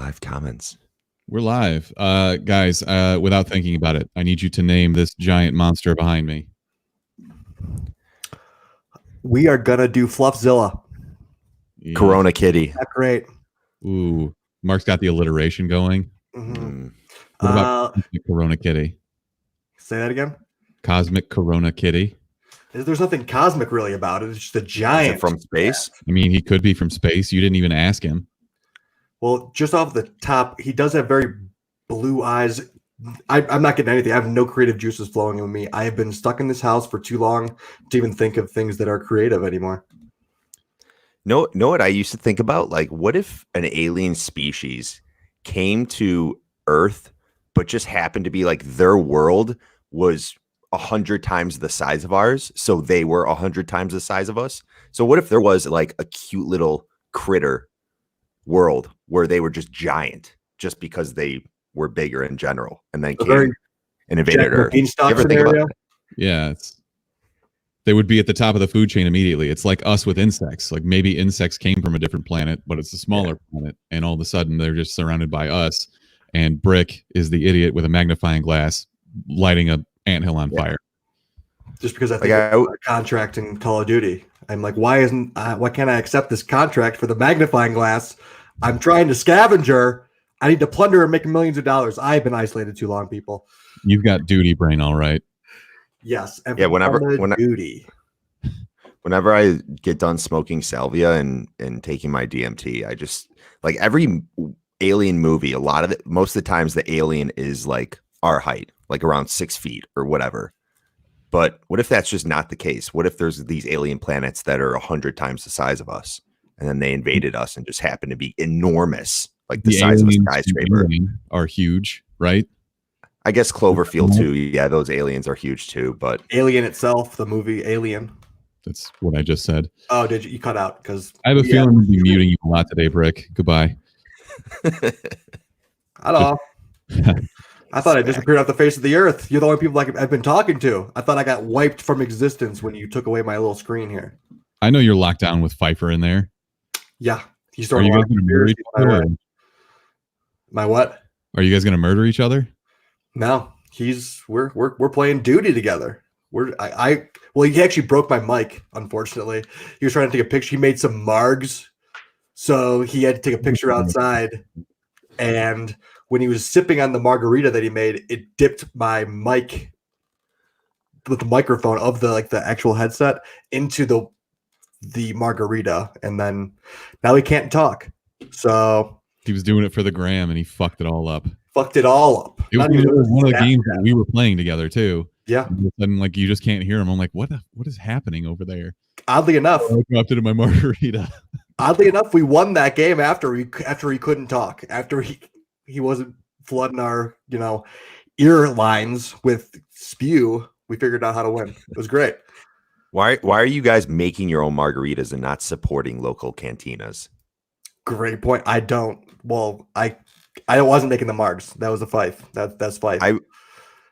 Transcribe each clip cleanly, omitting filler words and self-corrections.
live comments. We're live. Guys, without thinking about it, I need you to name this giant monster behind me. We are going to do Fluffzilla. Yeah. Corona Kitty. That's great. Ooh, Mark's got the alliteration going. Mm-hmm. What about Corona Kitty? Say that again? Cosmic Corona Kitty. There's nothing cosmic really about it. It's just a giant. Is it from space? I mean, he could be from space. You didn't even ask him. Well, just off the top, he does have very blue eyes. I'm not getting anything. I have no creative juices flowing in me. I have been stuck in this house for too long to even think of things that are creative anymore. Know what I used to think about? Like, what if an alien species came to Earth, but just happened to be like their world was 100 times the size of ours, so they were 100 times the size of us? So what if there was like a cute little critter world where they were just giant, just because they were bigger in general, and then came and invaded Earth? You ever think about that? Yeah, they would be at the top of the food chain immediately. It's like us with insects. Like maybe insects came from a different planet, but it's a smaller planet, and all of a sudden they're just surrounded by us. And Brick is the idiot with a magnifying glass lighting a anthill on fire. Just because I think a contract in Call of Duty, I'm like, why can't I accept this contract for the magnifying glass? I'm trying to scavenger. I need to plunder and make millions of dollars. I've been isolated too long, people. You've got duty brain, all right. Yes. Yeah. Whenever I get done smoking salvia and taking my DMT, I just like every alien movie. Most of the times, the alien is like our height, like around 6 feet or whatever. But what if that's just not the case? What if there's these alien planets that are 100 times the size of us, and then they invaded us and just happen to be enormous, like the size of a skyscraper? Are huge, right? I guess Cloverfield too. Yeah, those aliens are huge too. But Alien itself, the movie Alien. That's what I just said. Oh, did you cut out? Because I have a feeling we'll be muting you a lot today, Brick. Goodbye. Hello. I thought I disappeared off the face of the earth. You're the only people I've been talking to. I thought I got wiped from existence when you took away my little screen here. I know you're locked down with Pfeiffer in there. Yeah. He's Are you guys going to murder each other? My what? Are you guys going to murder each other? No. We're playing duty together. Well, he actually broke my mic, unfortunately. He was trying to take a picture. He made some margs, so he had to take a picture outside. And when he was sipping on the margarita that he made, it dipped my mic with the microphone of the actual headset into the margarita, and then now he can't talk. So he was doing it for the gram, and he fucked it all up. It was one of the games that we were playing together too. Yeah. And like you just can't hear him. I'm like, what is happening over there? Oddly enough, I dropped it in my margarita. Oddly enough, we won that game after he couldn't talk. After he wasn't flooding our ear lines with spew. We figured out how to win. It was great. Why are you guys making your own margaritas and not supporting local cantinas? Great point. I wasn't making the margs. That was a Fife. That's Fife.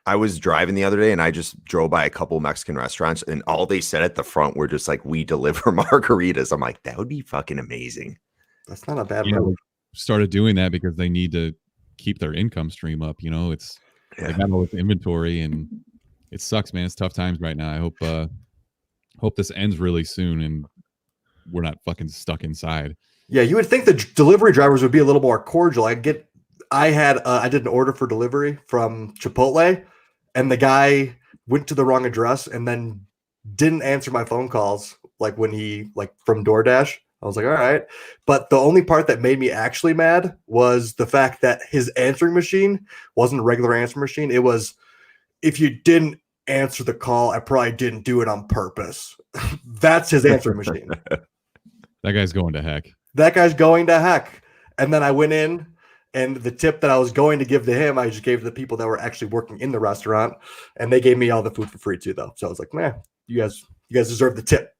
I was driving the other day and I just drove by a couple Mexican restaurants, and all they said at the front were just like, "We deliver margaritas." I'm like, that would be fucking amazing. That's not a bad move. Started doing that because they need to keep their income stream up. They got all this inventory, and it sucks, man. It's tough times right now. I hope this ends really soon and we're not fucking stuck inside. Yeah, you would think the delivery drivers would be a little more cordial. I did an order for delivery from Chipotle, and the guy went to the wrong address and then didn't answer my phone calls when he from DoorDash. I was like, all right. But the only part that made me actually mad was the fact that his answering machine wasn't a regular answering machine. It was, if you didn't answer the call, I probably didn't do it on purpose. That's his answering machine. That guy's going to heck. And then I went in, and the tip that I was going to give to him, I just gave to the people that were actually working in the restaurant, and they gave me all the food for free too, though. So I was like, man, you guys deserve the tip.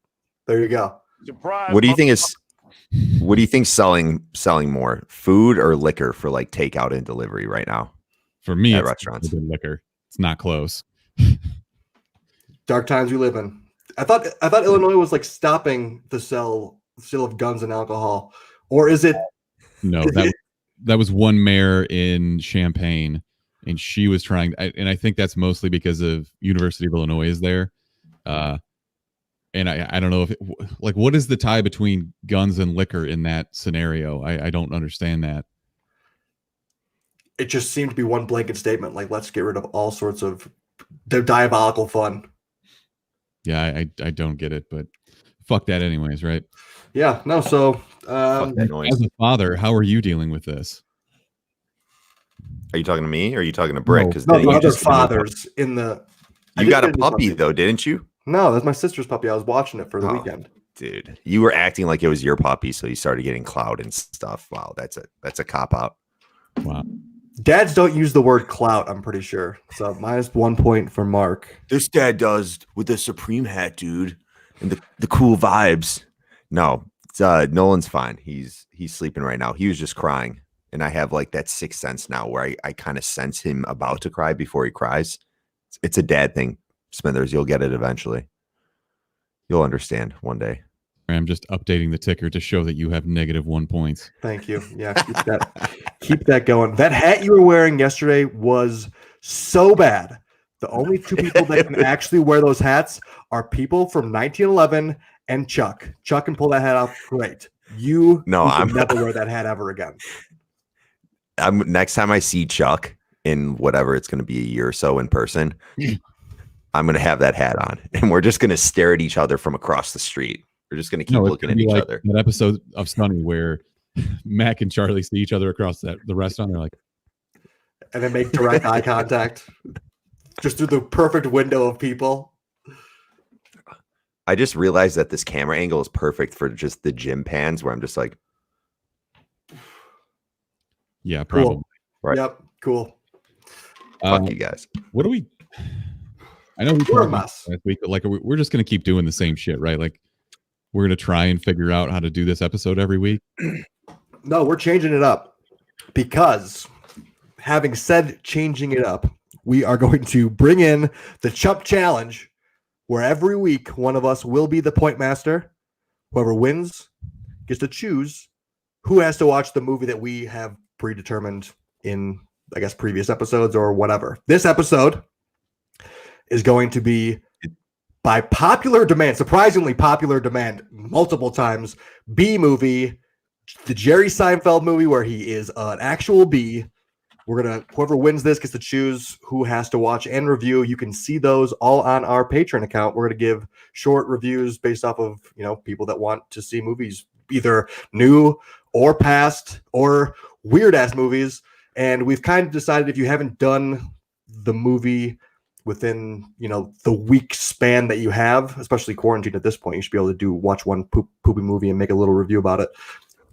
There you go. Surprise. What do you think selling more, food or liquor for takeout and delivery right now? For me, at it's restaurants, liquor. It's not close. Dark times we live in. I thought Illinois was stopping the sale of guns and alcohol, or is it? No, that was one mayor in Champaign, and she was trying, and I think that's mostly because of University of Illinois is there. And I don't know if what is the tie between guns and liquor in that scenario? I don't understand that. It just seemed to be one blanket statement, like let's get rid of all sorts of diabolical fun. Yeah, I don't get it, but fuck that anyways, right? Yeah, no. So Fuck that noise. As a father, how are you dealing with this? Are you talking to me or are you talking to Brick? Because no, the other fathers in the. You got a puppy though, didn't you? No, that's my sister's puppy. I was watching it for the weekend. Dude, you were acting like it was your puppy, so you started getting clout and stuff. Wow, that's a cop out. Wow. Dads don't use the word clout, I'm pretty sure. So -1 point for Mark. This dad does with the Supreme hat, dude, and the cool vibes. No, Nolan's fine. He's sleeping right now. He was just crying, and I have like that sixth sense now where I kind of sense him about to cry before he cries. It's a dad thing, Smithers. You'll get it eventually. You'll understand one day. I'm just updating the ticker to show that you have -1 points. Thank you. Yeah, keep that going. That hat you were wearing yesterday was so bad. The only two people that can actually wear those hats are people from 1911 and Chuck. Chuck can pull that hat off great. You can never wear that hat ever again. Next time I see Chuck in whatever it's going to be a year or so in person, I'm going to have that hat on, and we're just going to stare at each other from across the street. We're just going to keep looking at each other. That episode of Sunny where Mac and Charlie see each other across the restaurant. They're like, and then make direct eye contact just through the perfect window of people. I just realized that this camera angle is perfect for just the gym pans where I'm just like, yeah, probably. Cool. Right. Yep. Cool. Fuck you guys. What do we? I know We're a mess. last week, but like we're just gonna keep doing the same shit, right? Like we're gonna try and figure out how to do this episode every week. No, we're changing it up because, having said changing it up, we are going to bring in the Chump Challenge, where every week one of us will be the point master. Whoever wins gets to choose who has to watch the movie that we have predetermined in, I guess, previous episodes or whatever. This episode is going to be, by popular demand, surprisingly popular demand, multiple times, B movie, the Jerry Seinfeld movie where he is an actual bee. Whoever wins this gets to choose who has to watch and review. You can see those all on our Patreon account. We're going to give short reviews based off of, people that want to see movies, either new or past or weird ass movies. And we've kind of decided, if you haven't done the movie within, the week span that you have, especially quarantined at this point, you should be able to watch one poopy movie and make a little review about it.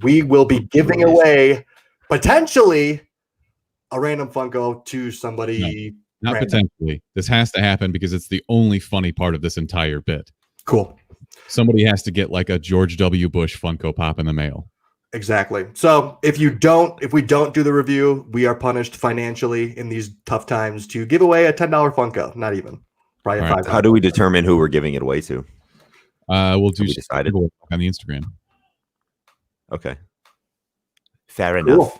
We will be giving away potentially a random Funko to somebody. No, not random. Potentially. This has to happen because it's the only funny part of this entire bit. Cool. Somebody has to get like a George W. Bush Funko Pop in the mail. Exactly. So if we don't do the review, we are punished financially in these tough times to give away a $10 Funko. Not even. Probably a $5. How do we determine who we're giving it away to? We'll do decided on the Instagram. Okay. Fair enough.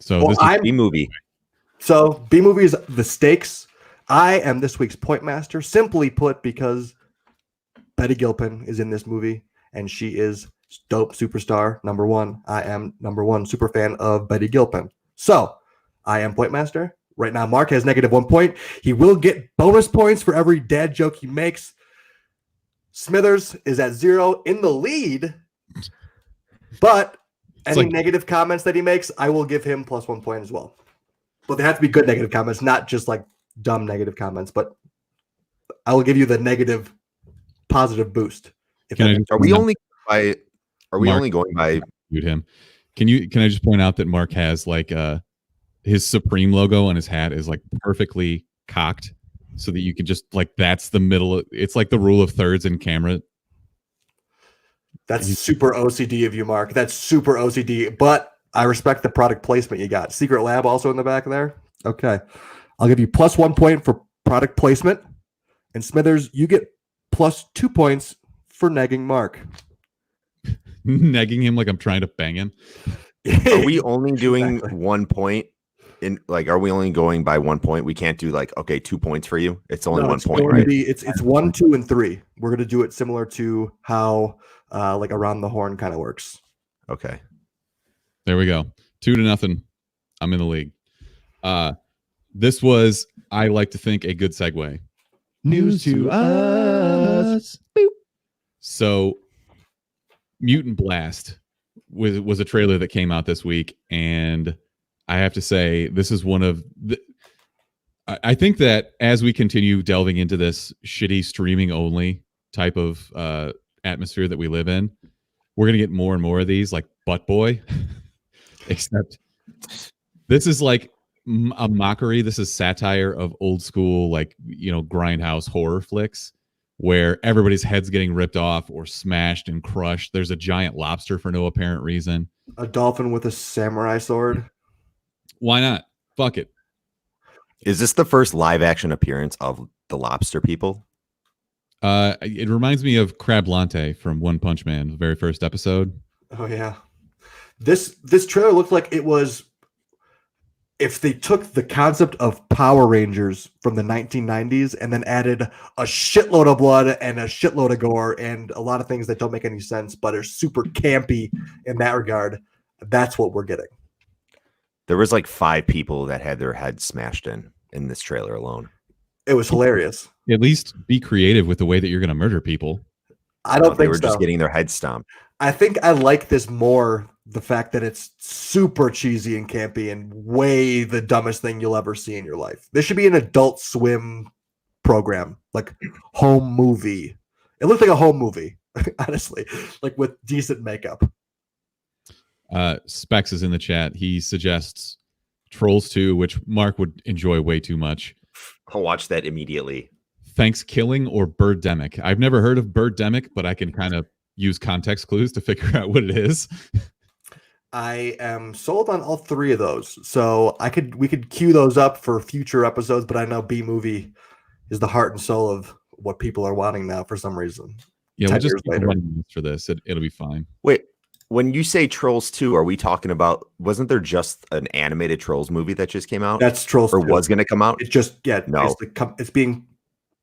So this is B movie. So B movie is the stakes. I am this week's point master, simply put, because Betty Gilpin is in this movie and she is dope superstar number one. I am number one super fan of Betty Gilpin. So I am point master. Right now, Mark has -1 point. He will get bonus points for every dad joke he makes. Smithers is at 0 in the lead, but any negative comments that he makes, I will give him +1 point as well. But they have to be good negative comments, not just like dumb negative comments. But I will give you the negative, positive boost. Are we only going by him? Can I just point out that Mark has like his Supreme logo on his hat is like perfectly cocked so that you can just like, that's the middle. It's like the rule of thirds in camera. That's super OCD of you, Mark. That's super OCD, but I respect the product placement you got. Secret Lab also in the back there. Okay. I'll give you +1 point for product placement. And Smithers, you get +2 points for negging Mark. Negging him like I'm trying to bang him. Are we only doing Exactly. 1 point? Are we only going by 1 point? We can't do like, okay, 2 points for you. It's only No, 1 it's point, going to right? be it's 1, 2, and 3. We're gonna do it similar to how like around the horn kind of works. Okay. There we go. 2-0. I'm in the league. This was, I like to think, a good segue. News to us. Boop. So, Mutant Blast was a trailer that came out this week, and I have to say, this is one of the. I think that as we continue delving into this shitty streaming only type of atmosphere that we live in, we're gonna get more and more of these, like Butt Boy. Except this is like a mockery. This is satire of old school, like, grindhouse horror flicks where everybody's head's getting ripped off or smashed and crushed. There's a giant lobster for no apparent reason. A dolphin with a samurai sword. Why not? Fuck it. Is this the first live action appearance of the lobster people? It reminds me of Crab Lante from One Punch Man, the very first episode. Oh yeah. This trailer looked like it was if they took the concept of Power Rangers from the 1990s and then added a shitload of blood and a shitload of gore and a lot of things that don't make any sense but are super campy in that regard. That's what we're getting. There was like 5 people that had their heads smashed in this trailer alone. It was hilarious. At least be creative with the way that you're going to murder people. I don't They think were so. just getting their heads stomped. I think I like this more, the fact that it's super cheesy and campy and way the dumbest thing you'll ever see in your life. This should be an Adult Swim program, like home movie. It looked like a home movie, honestly, like with decent makeup. Specs is in the chat. He suggests Trolls 2, which Mark would enjoy way too much. I'll watch that immediately. Thanksgiving or Birdemic. I've never heard of Birdemic, but I can kind of use context clues to figure out what it is. I am sold on all 3 of those, so we could queue those up for future episodes. But I know B movie is the heart and soul of what people are wanting now for some reason. Yeah, we'll 10 just years keep later. running for this. It'll be fine. Wait, when you say Trolls 2, are we talking about, wasn't there just an animated Trolls movie that just came out? That's Trolls or 2. was going to come out? It just No. it's being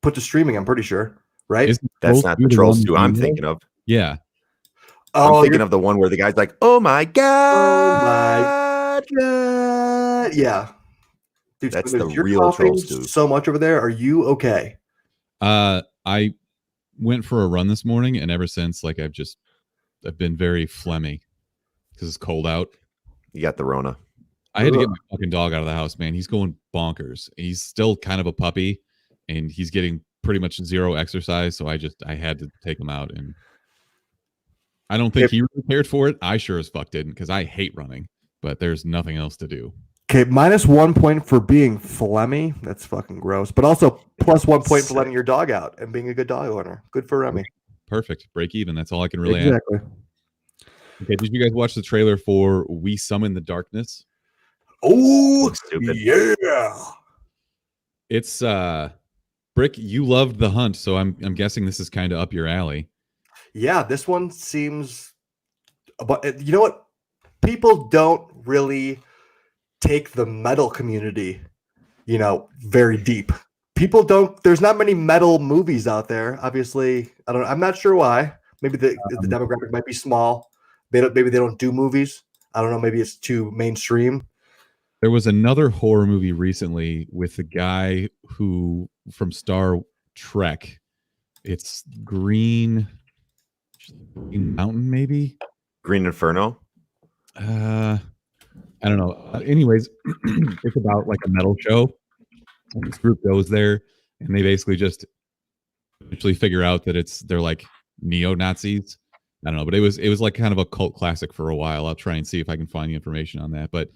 put to streaming. I'm pretty sure, right? Isn't That's Trolls not 2 the Trolls one 2 I'm with thinking of. Yeah. Oh, I'm thinking of the one where the guy's like, "Oh my god!" God. Yeah. Dude, That's Smithers, the you're real coughing Trolls 2. so much over there. Are you okay? I went for a run this morning, and ever since, like, I've been very phlegmy because it's cold out. You got the Rona. I had to get my fucking dog out of the house, man. He's going bonkers. He's still kind of a puppy, and he's getting pretty much 0 exercise. So I had to take him out, and I don't think he really cared for it. I sure as fuck didn't, because I hate running, but there's nothing else to do. Okay, -1 point for being phlegmy. That's fucking gross. But also +1 point for letting your dog out and being a good dog owner. Good for Remy. Perfect. Break even. That's all I can really ask. Exactly. Okay, did you guys watch the trailer for We Summon the Darkness? Oh, Looks stupid. yeah. It's Brick, you loved The Hunt, so I'm guessing this is kind of up your alley. Yeah, this one seems. But you know what? People don't really take the metal community, very deep. People don't. There's not many metal movies out there. Obviously, I'm not sure why. Maybe the demographic might be small. Maybe they don't do movies. I don't know. Maybe it's too mainstream. There was another horror movie recently with the guy who from Star Trek. It's Green Mountain, maybe. Green Inferno. I don't know. Anyways, it's about like a metal show. And this group goes there, and they basically just eventually figure out that they're like neo-Nazis. I don't know, but it was like kind of a cult classic for a while. I'll try and see if I can find the information on that. But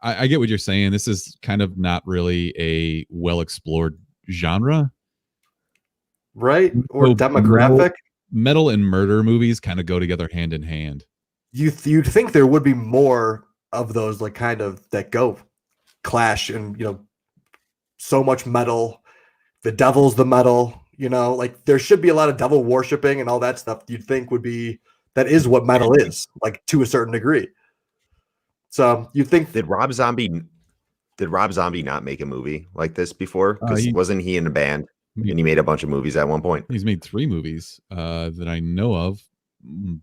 I get what you're saying. This is kind of not really a well-explored genre. Right? Or So demographic. Metal and murder movies kind of go together hand in hand. You'd think there would be more of those, like, kind of that go clash, and so much metal. The devil's the metal. Like, there should be a lot of devil worshiping and all that stuff. You'd think that is what metal is, like, to a certain degree. So you think Did Rob Zombie not make a movie like this before? Because He- wasn't he in a band and he made a bunch of movies at one point? He's made 3 movies that I know of. Mm,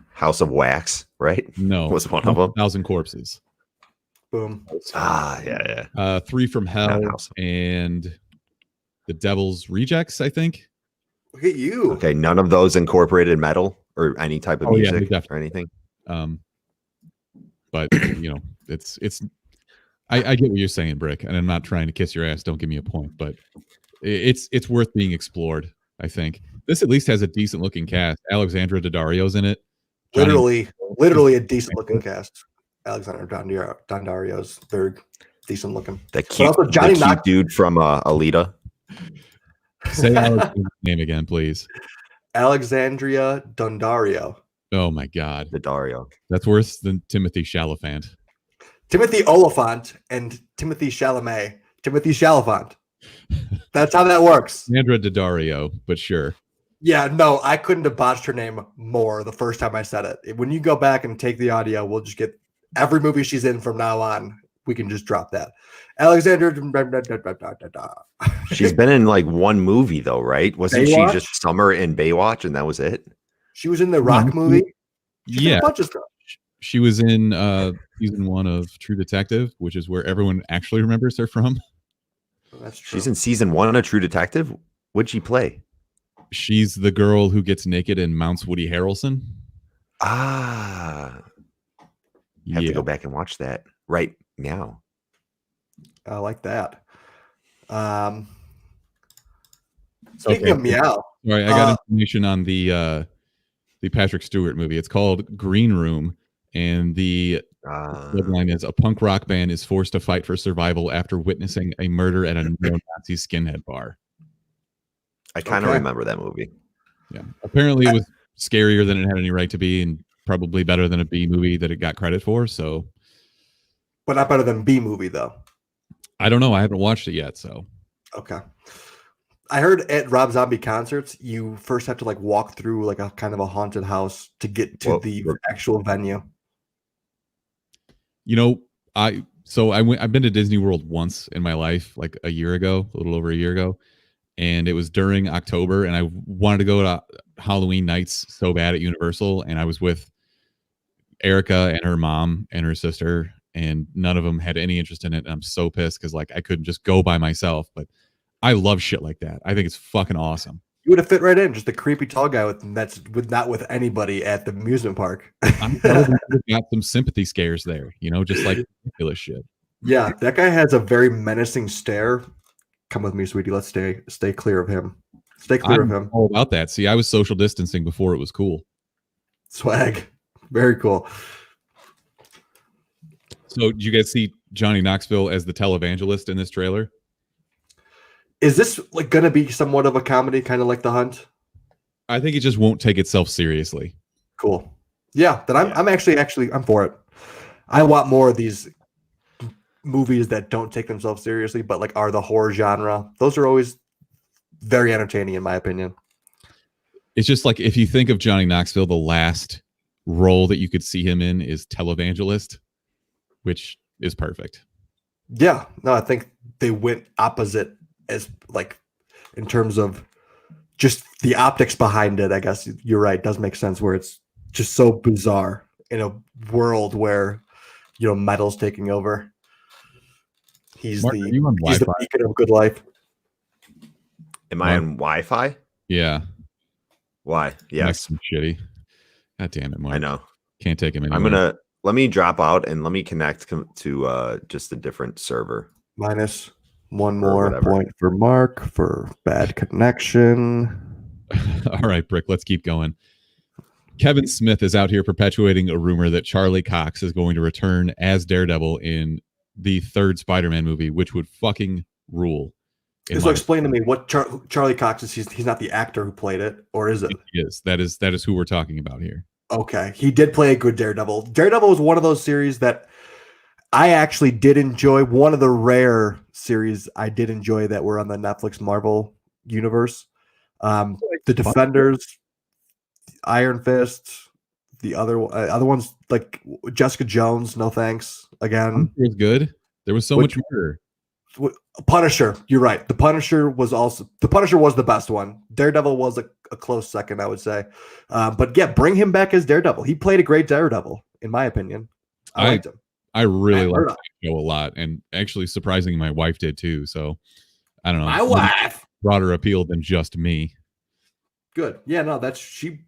House of Wax, right? No, Was one of them. 1,000 Corpses. boom. Yeah. 3 from Hell House. and The Devil's Rejects, I think. Look at you. Okay, none of those incorporated metal or any type of Oh, yeah, music definitely. or anything. But it's I get what you're saying, Brick, and I'm not trying to kiss your ass. Don't give me a point, but it's worth being explored. I think this at least has a decent looking cast. Alexandra Daddario's in it. Literally a decent looking cast. Alexander Daddario's very decent looking. The cute, also Johnny the cute Knox- dude from Alita. Say Alexandra's name again, please. Alexandria Daddario. Oh my God, The Dario. that's worse than Timothy Chalamet. Timothy Oliphant and Timothy Chalamet. Timothy Chalamet. That's how that works. Sandra Daddario, but sure. Yeah, no, I couldn't have botched her name more the first time I said it. When you go back and take the audio, we'll just get every movie she's in from now on. We can just drop that. Alexander. She's been in like one movie though, right? Wasn't Baywatch? she just Summer in Baywatch and that was it? She was in the Rock movie. She's in Yeah, a bunch of stuff. she was in season 1 of True Detective, which is where everyone actually remembers her from. That's true. She's in season 1 of True Detective. What'd she play? She's the girl who gets naked and mounts Woody Harrelson. Have to go back and watch that right now. I like that. Speaking of meow, All right, I got information on the Patrick Stewart movie. It's called Green Room, and the headline is: a punk rock band is forced to fight for survival after witnessing a murder at a neo-Nazi skinhead bar. I kind of remember that movie. Yeah, apparently it was scarier than it had any right to be, and probably better than a B movie that it got credit for. So, but not better than B movie though. I don't know. I haven't watched it yet. So, Okay. I heard at Rob Zombie concerts, you first have to like walk through like a kind of a haunted house to get to the actual venue. I've been to Disney World once in my life, like a little over a year ago, and it was during October, and I wanted to go to Halloween nights so bad at Universal, and I was with Erica and her mom and her sister, and none of them had any interest in it. And I'm so pissed because like I couldn't just go by myself, but I love shit like that. I think it's fucking awesome. You would have fit right in, just a creepy tall guy not with anybody at the amusement park. I'm probably got some sympathy scares there, just like ridiculous shit. Yeah, that guy has a very menacing stare. Come with me, sweetie. Let's stay clear of him. Stay clear of him. All about that. See, I was social distancing before it was cool. Swag. Very cool. So did you guys see Johnny Knoxville as the televangelist in this trailer? Is this like going to be somewhat of a comedy, kind of like The Hunt? I think it just won't take itself seriously. Cool. Yeah, then I'm actually I'm for it. I want more of these movies that don't take themselves seriously, but like are the horror genre. Those are always very entertaining, in my opinion. It's just like if you think of Johnny Knoxville, the last role that you could see him in is televangelist, which is perfect. Yeah, no, I think they went opposite as like in terms of just the optics behind it. I guess you're right. It does make sense where it's just so bizarre in a world where metal's taking over. He's Mark, are you on he's the Wi-Fi? beacon of good life. Am I on Wi-Fi? Yeah. Why? Yes. Shitty. God damn it, Mark. I know. Can't take him anywhere. Let me drop out and let me connect to just a different server. Minus one more point for Mark for bad connection. All right, Brick, let's keep going. Kevin Smith is out here perpetuating a rumor that Charlie Cox is going to return as Daredevil in the third Spider-Man movie, which would fucking rule. So explain to me what Charlie Cox is. He's not the actor who played it, or is it? He is. That is who we're talking about here. Okay, he did play a good Daredevil. Daredevil was one of those series that I actually did enjoy. One of the rare series I did enjoy that were on the Netflix Marvel universe. The Defenders, Iron Fist, the other ones like Jessica Jones. No thanks. Again, It was good. There was so much murder. Punisher. You're right. The Punisher was the best one. Daredevil was a close second, I would say. But yeah, bring him back as Daredevil. He played a great Daredevil, in my opinion. I liked him. I really liked that show a lot, and actually, surprisingly, my wife did too. So I don't know. My wife broader appeal than just me. Good. Yeah, no, she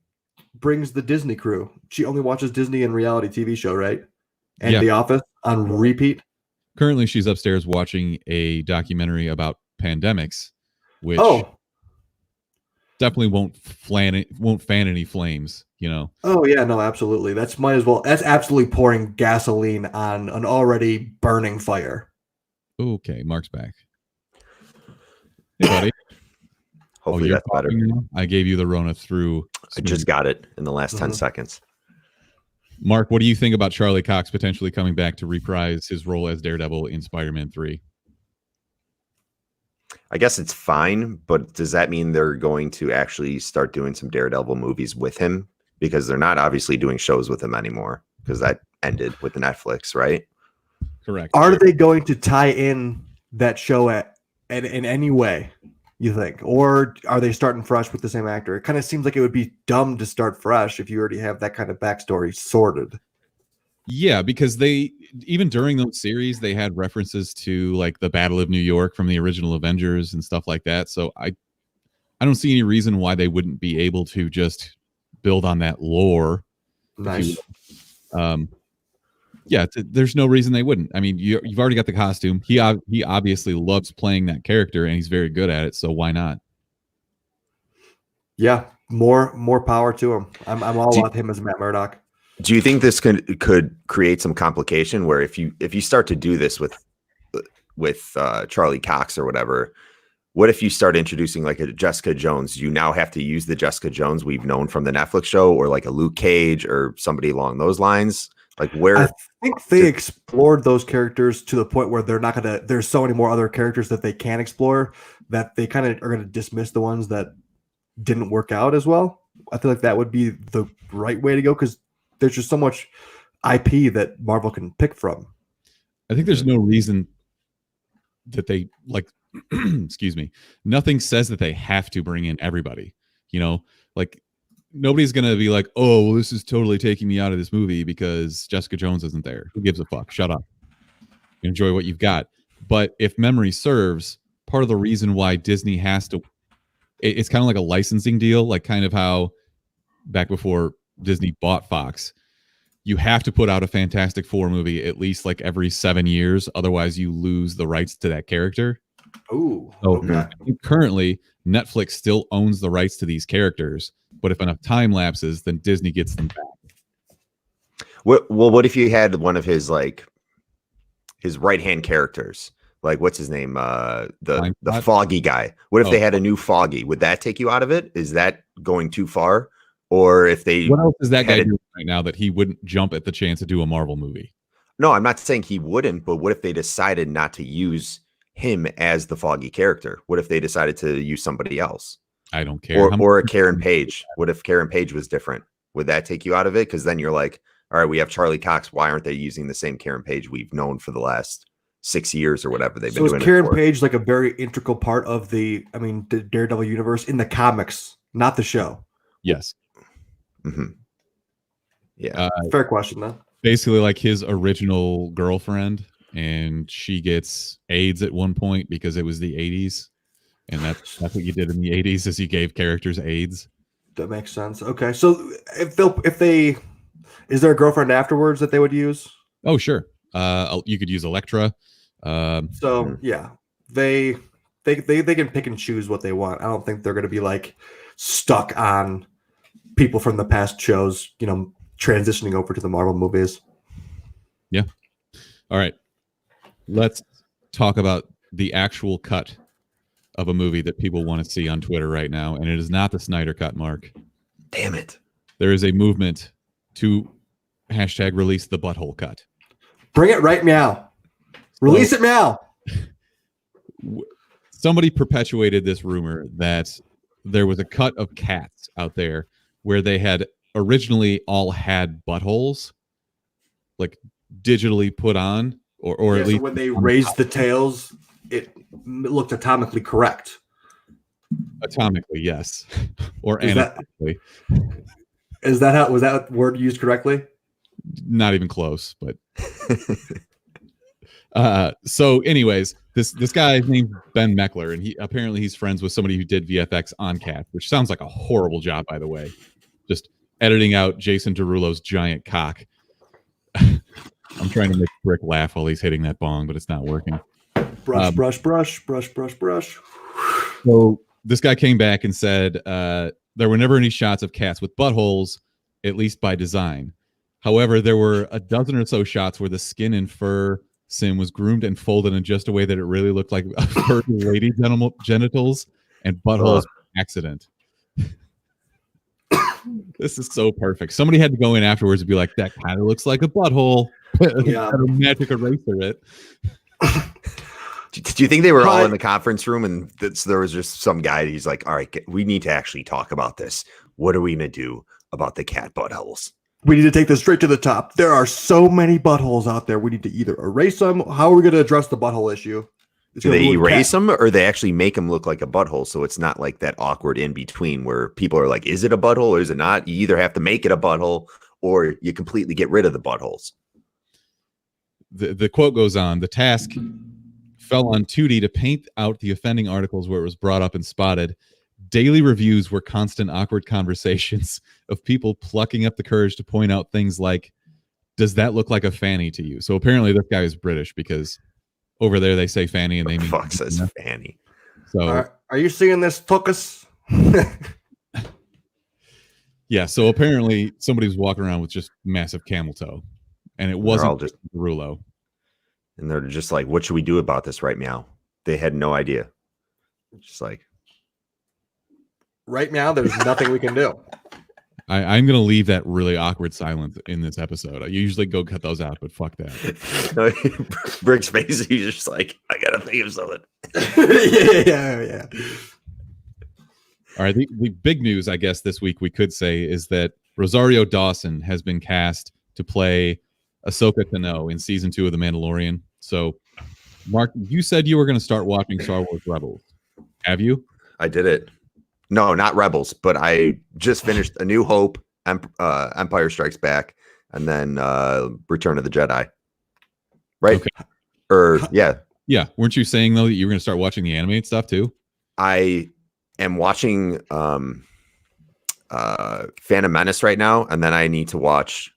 brings the Disney crew. She only watches Disney and reality TV show, right? And The Office on repeat. Currently, she's upstairs watching a documentary about pandemics, which definitely won't fan any flames, you know. Oh yeah, no, absolutely. That's absolutely pouring gasoline on an already burning fire. Okay, Mark's back. Hey, buddy. Hopefully that's better. Now? I gave you the Rona through. I just got it in the last 10 seconds. Mark, what do you think about Charlie Cox potentially coming back to reprise his role as Daredevil in Spider-Man 3? I guess it's fine, but does that mean they're going to actually start doing some Daredevil movies with him? Because they're not obviously doing shows with him anymore, because that ended with the Netflix, right? Correct. Are they going to tie in that show in any way, you think? Or are they starting fresh with the same actor? It kind of seems like it would be dumb to start fresh if you already have that kind of backstory sorted. Yeah, because they, even during those series, they had references to like the Battle of New York from the original Avengers and stuff like that. So I don't see any reason why they wouldn't be able to just build on that lore. Nice. There's no reason they wouldn't. I mean, you've already got the costume. He obviously loves playing that character, and he's very good at it. So why not? Yeah, more power to him. I'm all about him as Matt Murdock. Do you think this could create some complication where if you start to do this with Charlie Cox or whatever, what if you start introducing like a Jessica Jones? You now have to use the Jessica Jones we've known from the Netflix show, or like a Luke Cage or somebody along those lines? Like where I think they explored those characters to the point where they're not gonna. There's so many more other characters that they can explore that they kind of are gonna dismiss the ones that didn't work out as well. I feel like that would be the right way to go because there's just so much IP that Marvel can pick from. I think there's no reason that they like. Excuse me. Nothing says that they have to bring in everybody. You know, like. Nobody's going to be like, oh, well, this is totally taking me out of this movie because Jessica Jones isn't there. Who gives a fuck? Shut up. Enjoy what you've got. But if memory serves, part of the reason why Disney has to, it's kind of like a licensing deal, like kind of how back before Disney bought Fox, you have to put out a Fantastic Four movie at least like every 7 years. Otherwise, you lose the rights to that character. Ooh. So Okay. currently, Netflix still owns the rights to these characters. But if enough time lapses, then Disney gets them back. What if you had one of his right-hand characters? Like what's his name? The Foggy guy. What if they had a new Foggy? Would that take you out of it? Is that going too far? Or if they what else is that guy doing right now that he wouldn't jump at the chance to do a Marvel movie? No, I'm not saying he wouldn't, but what if they decided not to use him as the Foggy character? What if they decided to use somebody else? I don't care. Or a Karen Page. What if Karen Page was different? Would that take you out of it? Because then you're like, all right, we have Charlie Cox. Why aren't they using the same Karen Page we've known for the last 6 years or whatever they've been doing? So is Karen Page like a very integral part of the Daredevil universe in the comics, not the show? Yes. Mm-hmm. Yeah. Fair question, then. Basically like his original girlfriend, and she gets AIDS at one point because it was the 80s. And that's what you did in the 80s is you gave characters AIDS. That makes sense. Okay. So is there a girlfriend afterwards that they would use? Oh, sure. You could use Elektra. Yeah, they can pick and choose what they want. I don't think they're going to be like stuck on people from the past shows, transitioning over to the Marvel movies. Yeah. All right. Let's talk about the actual cut of a movie that people want to see on Twitter right now, and it is not the Snyder Cut, Mark. Damn it. There is a movement to #release the Butthole Cut. Bring it right now. Release it now. Somebody perpetuated this rumor that there was a cut of Cats out there where they had originally all had buttholes, like digitally put on, or Yeah, at so least when they raised the tails, it looked atomically correct. atomically, yes, or Is that- anatomically. Is that how was that word used correctly? Not even close, but so anyways, this guy is named Ben Meckler, and he's friends with somebody who did VFX on Cats, which sounds like a horrible job, by the way. Just editing out Jason Derulo's giant cock. I'm trying to make Brick laugh while he's hitting that bong, but it's not working. Brush, brush, brush, brush, brush, brush. So this guy came back and said there were never any shots of cats with buttholes, at least by design. However, there were a dozen or so shots where the skin and fur sim was groomed and folded in just a way that it really looked like a furry lady genitals and buttholes by accident. This is so perfect. Somebody had to go in afterwards and be like, that kind of looks like a butthole. Yeah. Magic eraser it. Do you think they were all in the conference room and there was just some guy, he's like, all right, we need to actually talk about this. What are we going to do about the cat buttholes? We need to take this straight to the top. There are so many buttholes out there. We need to either erase them. How are we going to address the butthole issue? Do they erase them or they actually make them look like a butthole? So it's not like that awkward in between where people are like, is it a butthole or is it not? You either have to make it a butthole or you completely get rid of the buttholes. The quote goes on, the task fell on 2D to paint out the offending articles where it was brought up and spotted. Daily reviews were constant awkward conversations of people plucking up the courage to point out things like, does that look like a fanny to you? So apparently this guy is British because over there they say fanny and they mean fuck says fanny. So are you seeing this, Tuckus? Yeah, so apparently somebody was walking around with just massive camel toe. And it wasn't just Rulo. And they're just like, what should we do about this right now? They had no idea. Just like, right now, there's nothing we can do. I'm going to leave that really awkward silence in this episode. I usually go cut those out, but fuck that. Brick's face, he's just like, I got to think of something. Yeah. All right, the big news, I guess, this week we could say is that Rosario Dawson has been cast to play Ahsoka Tano in season 2 of The Mandalorian. So, Mark, you said you were going to start watching Star Wars Rebels. Have you? I did it. No, not Rebels, but I just finished A New Hope, Empire Strikes Back, and then Return of the Jedi. Right? Okay. Or yeah. Yeah. Weren't you saying though that you were going to start watching the animated stuff too? I am watching Phantom Menace right now, and then I need to watch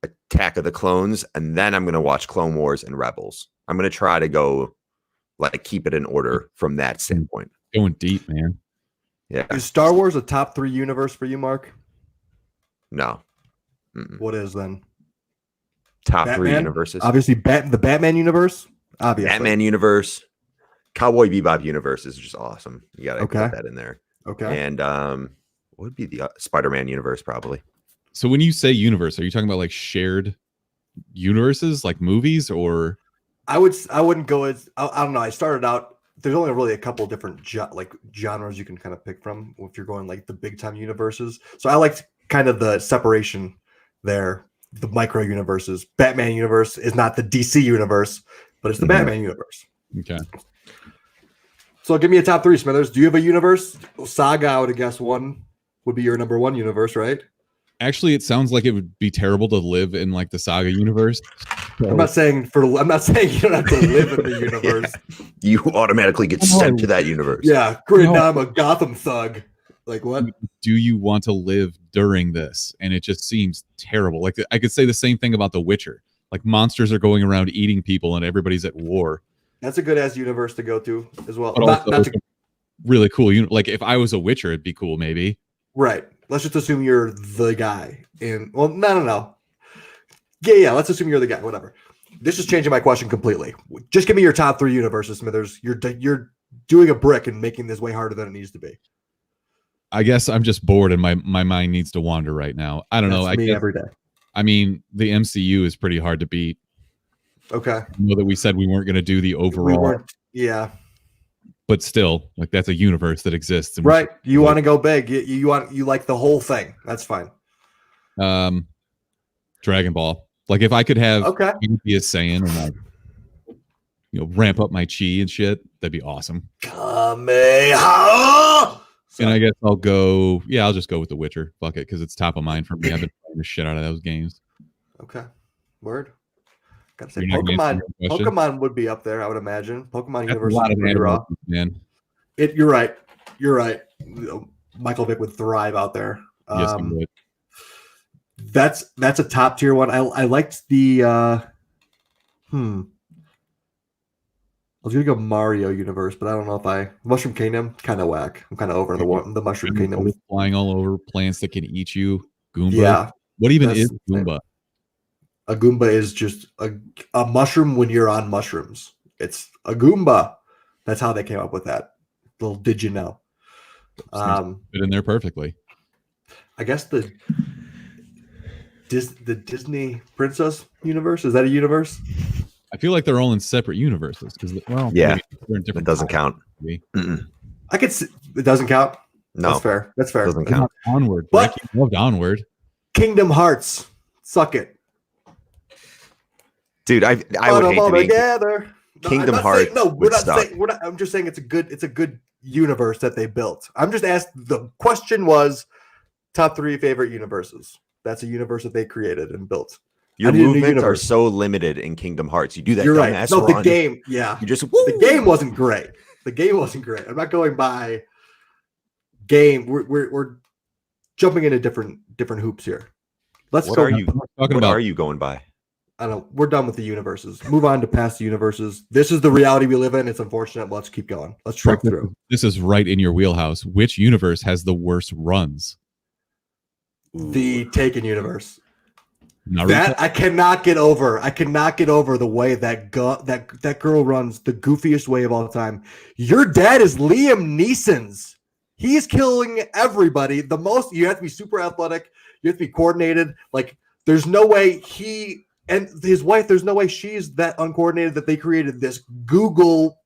Attack of the Clones, and then I'm going to watch Clone Wars and Rebels. I'm going to try to go like keep it in order from that standpoint. Going deep, man. Yeah. Is Star Wars a top 3 universe for you, Mark? No. What is then? Top Batman? 3 universes. Obviously, the Batman universe. Obviously, Batman universe, Cowboy Bebop universe is just awesome. You got to put that in there. Okay. And what would be the Spider-Man universe probably? So when you say universe, are you talking about like shared universes, like movies, or? I wouldn't go as I don't know. I started out. There's only really a couple different genres you can kind of pick from if you're going like the big time universes. So I liked kind of the separation there, the micro universes. Batman universe is not the DC universe, but it's the Batman universe. Okay. So give me a top 3, Smithers. Do you have a universe? Saga, I would guess one would be your number 1 universe, right? Actually, it sounds like it would be terrible to live in like the Saga universe. So, I'm not saying you don't have to live in the universe. Yeah. You automatically get sent to that universe. Yeah, great. Now I'm a Gotham thug. Like what? Do you want to live during this? And it just seems terrible. Like I could say the same thing about The Witcher. Like monsters are going around eating people and everybody's at war. That's a good ass universe to go to as well. But really cool. Like if I was a Witcher, it'd be cool maybe. Right. Let's just assume you're the guy. No. Yeah. Let's assume you're the guy. Whatever. This is changing my question completely. Just give me your top 3 universes, Smithers. You're doing a brick and making this way harder than it needs to be. I guess I'm just bored and my mind needs to wander right now. I don't know. I me guess, every day. I mean, the MCU is pretty hard to beat. Okay. I know that we said we weren't going to do the overall. Yeah. But still, like that's a universe that exists. And right. You want to go big. You like the whole thing. That's fine. Dragon Ball. Like if I could have Okay. be a Saiyan and like ramp up my chi and shit, that'd be awesome. Kamehameha! And I guess I'll just go with The Witcher. Fuck it, because it's top of mind for me. I've been playing the shit out of those games. Okay. Word. Gotta say, You're not gonna answer my question? Pokemon would be up there, I would imagine. Pokemon That's a Universe lot is of pretty raw. animals, man. You're right. You're right. Michael Vick would thrive out there. Yes, he would. That's a top tier one. I liked the I was gonna go Mario Universe, but I don't know if Mushroom Kingdom kind of whack. I'm kind of over the Mushroom Kingdom. Flying all over, plants that can eat you. Goomba. Yeah. What even is Goomba? A Goomba is just a mushroom when you're on mushrooms. It's a Goomba. That's how they came up with that. Little did you know? Fit in there perfectly. I guess the Disney Princess universe, is that a universe? I feel like they're all in separate universes because yeah, they're in different. It doesn't count. I could see, it doesn't count. No, that's fair. That's fair. Doesn't count. Onward, but I loved Onward. Kingdom Hearts, suck it, dude. I would hate to be together. Kingdom Hearts. We're not saying. I'm just saying it's a good universe that they built. I'm just asked. The question was top 3 favorite universes. That's a universe that they created and built. Your movements are so limited in Kingdom Hearts. You do that. You're right. No, run. the game. Yeah, you just the game wasn't great. The game wasn't great. I'm not going by game. We're jumping into different hoops here. Let's what go. Are you going by? I don't know. We're done with the universes. Move on to past the universes. This is the reality we live in. It's unfortunate. But let's keep going. Let's truck through. This is right in your wheelhouse. Which universe has the worst runs? The Taken universe. Naruto? That I cannot get over. I cannot get over the way that girl runs the goofiest way of all time. Your dad is Liam Neeson's. He's killing everybody. The most, you have to be super athletic. You have to be coordinated. Like, there's no way he and his wife, there's no way she's that uncoordinated that they created this Google,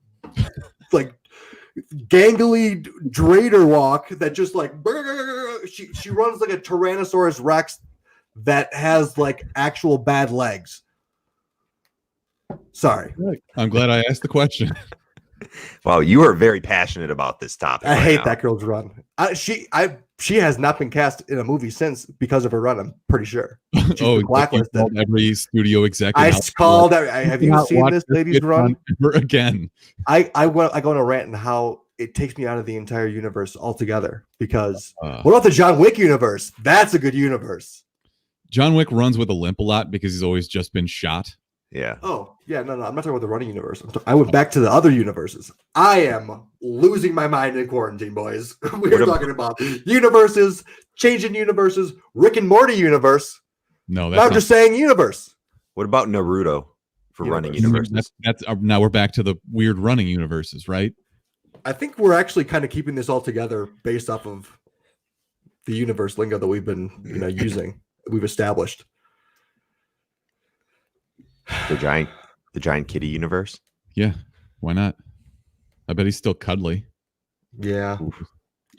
like, gangly Drader walk that just like, she runs like a Tyrannosaurus Rex that has like actual bad legs. Sorry. I'm glad I asked the question. Wow, you are very passionate about this topic. I hate that girl's run. She has not been cast in a movie since because of her run. I'm pretty sure. She's been blacklisted. Every studio executive. I called. Have you seen this lady's run? Again. I go on a rant and how it takes me out of the entire universe altogether. Because what about the John Wick universe? That's a good universe. John Wick runs with a limp a lot because he's always just been shot. Yeah. Oh, yeah. No. I'm not talking about the running universe. I went back to the other universes. I am losing my mind in quarantine, boys. We were talking about universes, changing universes, Rick and Morty universe. No, I'm just saying universe. What about Naruto for running universes? That's now we're back to the weird running universes, right? I think we're actually kind of keeping this all together based off of the universe lingo that we've been, using. We've established the giant kitty universe. Yeah, why not? I bet he's still cuddly. Yeah,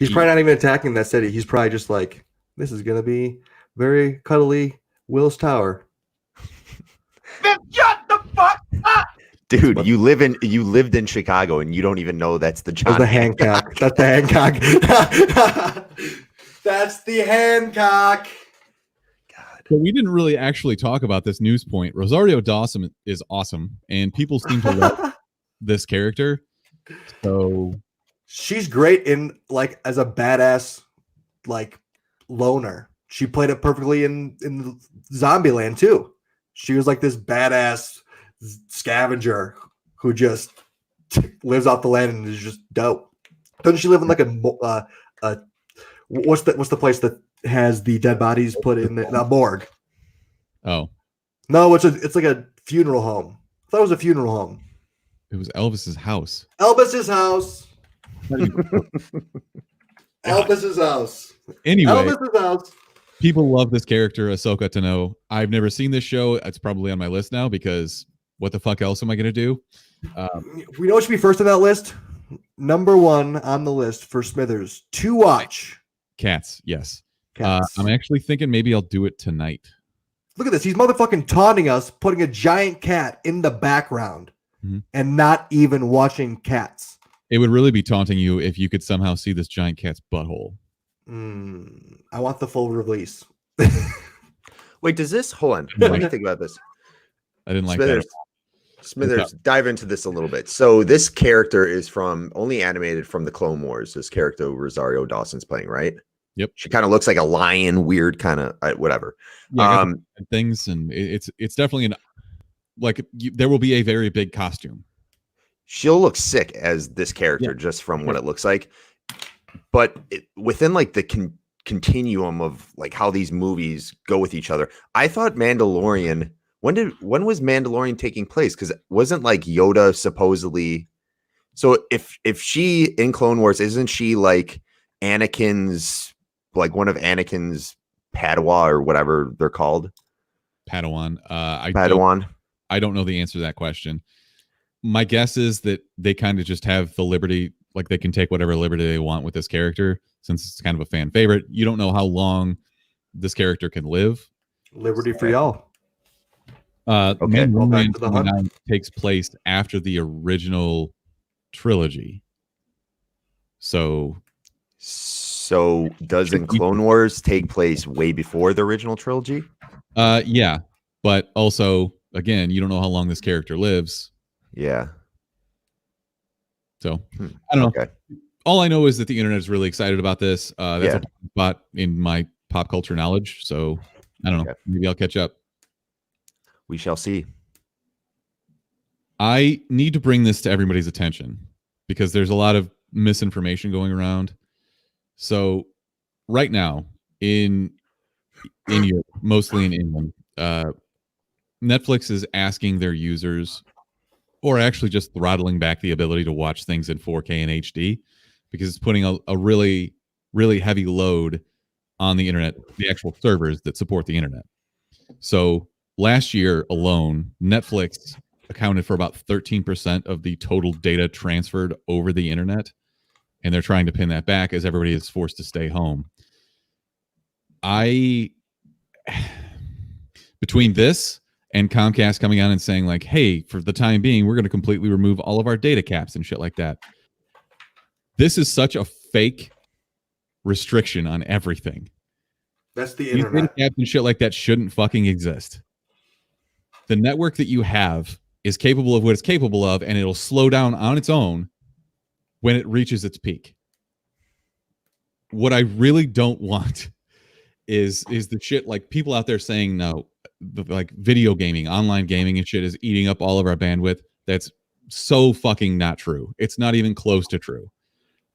he's probably not even attacking that city. He's probably just like, this is gonna be very cuddly Will's Tower. Shut the fuck up, dude. You lived in Chicago and you don't even know that's the John. That's the Hancock. That's the Hancock. That's the Hancock. But we didn't really actually talk about this news point. Rosario Dawson is awesome, and people seem to love this character. So she's great in like as a badass like loner. She played it perfectly in Zombieland too. She was like this badass scavenger who just lives off the land and is just dope. Doesn't she live in like a what's the place that has the dead bodies put in the morgue? Oh no, it's like a funeral home. I thought it was a funeral home. It was Elvis's house. Elvis's house. Elvis's house. Anyway, Elvis's house. People love this character, Ahsoka Tano. I've never seen this show. It's probably on my list now because what the fuck else am I going to do? We know what should be first on that list. Number 1 on the list for Smithers to watch. Cats, yes. Cats. I'm actually thinking maybe I'll do it tonight. Look at this. He's motherfucking taunting us, putting a giant cat in the background and not even watching Cats. It would really be taunting you if you could somehow see this giant cat's butthole. I want the full release. Wait, does this? Hold on. Let me think about this. I didn't like Smithers, that. Smithers, dive into this a little bit. So this character is from only animated from the Clone Wars. This character Rosario Dawson's playing, right? Yep. She kind of looks like a lion, weird kind of whatever. Yeah, things, and it's definitely there will be a very big costume. She'll look sick as this character just from what it looks like. But within like the continuum of like how these movies go with each other, I thought Mandalorian. When was Mandalorian taking place? Because it wasn't like Yoda supposedly. So if she in Clone Wars, isn't she like Anakin's, like one of Anakin's Padawan or whatever they're called? Padawan. Padawan. I don't know the answer to that question. My guess is that they kind of just have the liberty, like they can take whatever liberty they want with this character, since it's kind of a fan favorite. You don't know how long this character can live. Liberty for y'all. Okay. Mandalorian takes place after the original trilogy. So doesn't Clone Wars take place way before the original trilogy? Yeah, but also again, you don't know how long this character lives. Yeah. So I don't know. Okay. All I know is that the internet is really excited about this. That's a spot in my pop culture knowledge. So I don't know. Maybe I'll catch up. We shall see. I need to bring this to everybody's attention because there's a lot of misinformation going around. So right now in Europe, mostly in England, Netflix is asking their users, or actually just throttling back the ability to watch things in 4K and HD, because it's putting a really, really heavy load on the internet, the actual servers that support the internet. So last year alone, Netflix accounted for about 13% of the total data transferred over the internet, and they're trying to pin that back as everybody is forced to stay home. Between this and Comcast coming on and saying like, hey, for the time being, we're going to completely remove all of our data caps and shit like that. This is such a fake restriction on everything. That's the These internet. data caps and shit like that shouldn't fucking exist. The network that you have is capable of what it's capable of, and it'll slow down on its own when it reaches its peak. What I really don't want is the shit like people out there saying no, like video gaming, online gaming and shit is eating up all of our bandwidth. That's so fucking not true. It's not even close to true.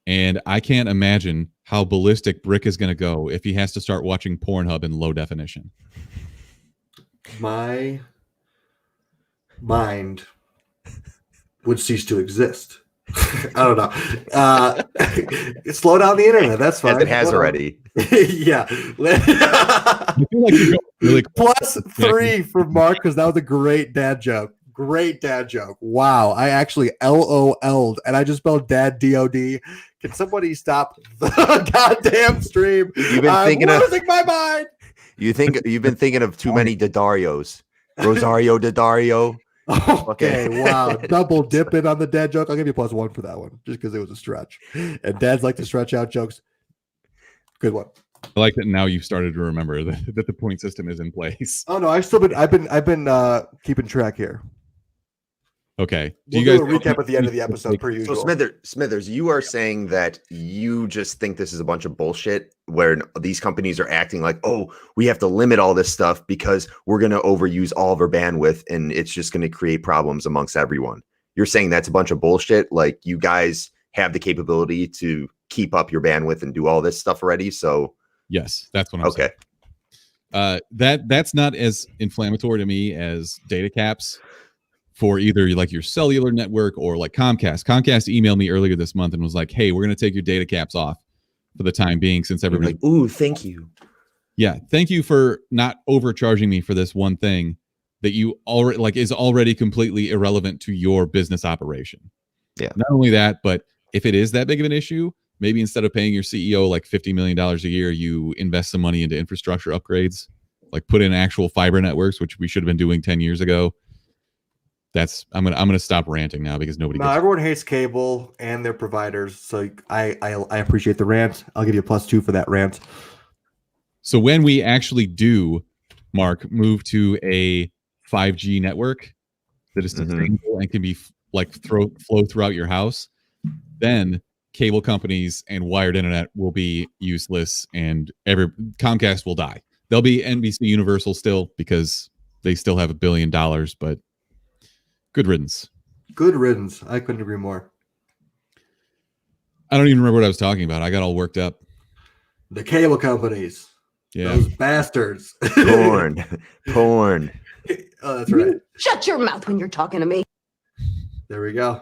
And I can't imagine how ballistic Brick is going to go if he has to start watching Pornhub in low definition. My mind would cease to exist. I don't know. Slow down the internet. That's fine. As it has already. Yeah. I feel like you're going really Plus 3 for Mark because that was a great dad joke. Great dad joke. Wow. I actually LOL'd and I just spelled dad DOD. Can somebody stop the goddamn stream? You've been thinking of losing my mind. you've been thinking of too many Daddarios. Rosario Daddario. Okay, wow. Double dipping on the dad joke. I'll give you +1 for that one, just because it was a stretch. And dads like to stretch out jokes. Good one. I like that now you've started to remember that the point system is in place. Oh no, I've been keeping track here. Okay. We'll do a recap at the end of the episode per So usual. Smithers, you are saying that you just think this is a bunch of bullshit where these companies are acting like, oh, we have to limit all this stuff because we're going to overuse all of our bandwidth and it's just going to create problems amongst everyone. You're saying that's a bunch of bullshit. Like you guys have the capability to keep up your bandwidth and do all this stuff already. So yes, that's what I'm saying. That's not as inflammatory to me as data caps for either like your cellular network or like Comcast. Comcast emailed me earlier this month and was like, hey, we're going to take your data caps off for the time being since everybody's like, ooh, thank you. Yeah, thank you for not overcharging me for this one thing that you already like is already completely irrelevant to your business operation. Yeah. Not only that, but if it is that big of an issue, maybe instead of paying your CEO like $50 million a year, you invest some money into infrastructure upgrades, like put in actual fiber networks, which we should have been doing 10 years ago. I'm gonna stop ranting now because nobody. No, everyone hates cable and their providers, so I appreciate the rant. I'll give you a +2 for that rant. So when we actually do, Mark, move to a 5G network that is sustainable and can be like flow throughout your house, then cable companies and wired internet will be useless, and Comcast will die. There'll be NBC Universal still because they still have $1 billion, but good riddance. Good riddance. I couldn't agree more. I don't even remember what I was talking about. I got all worked up. The cable companies. Yeah. Those bastards. Porn. Oh, that's right. Shut your mouth when you're talking to me. There we go.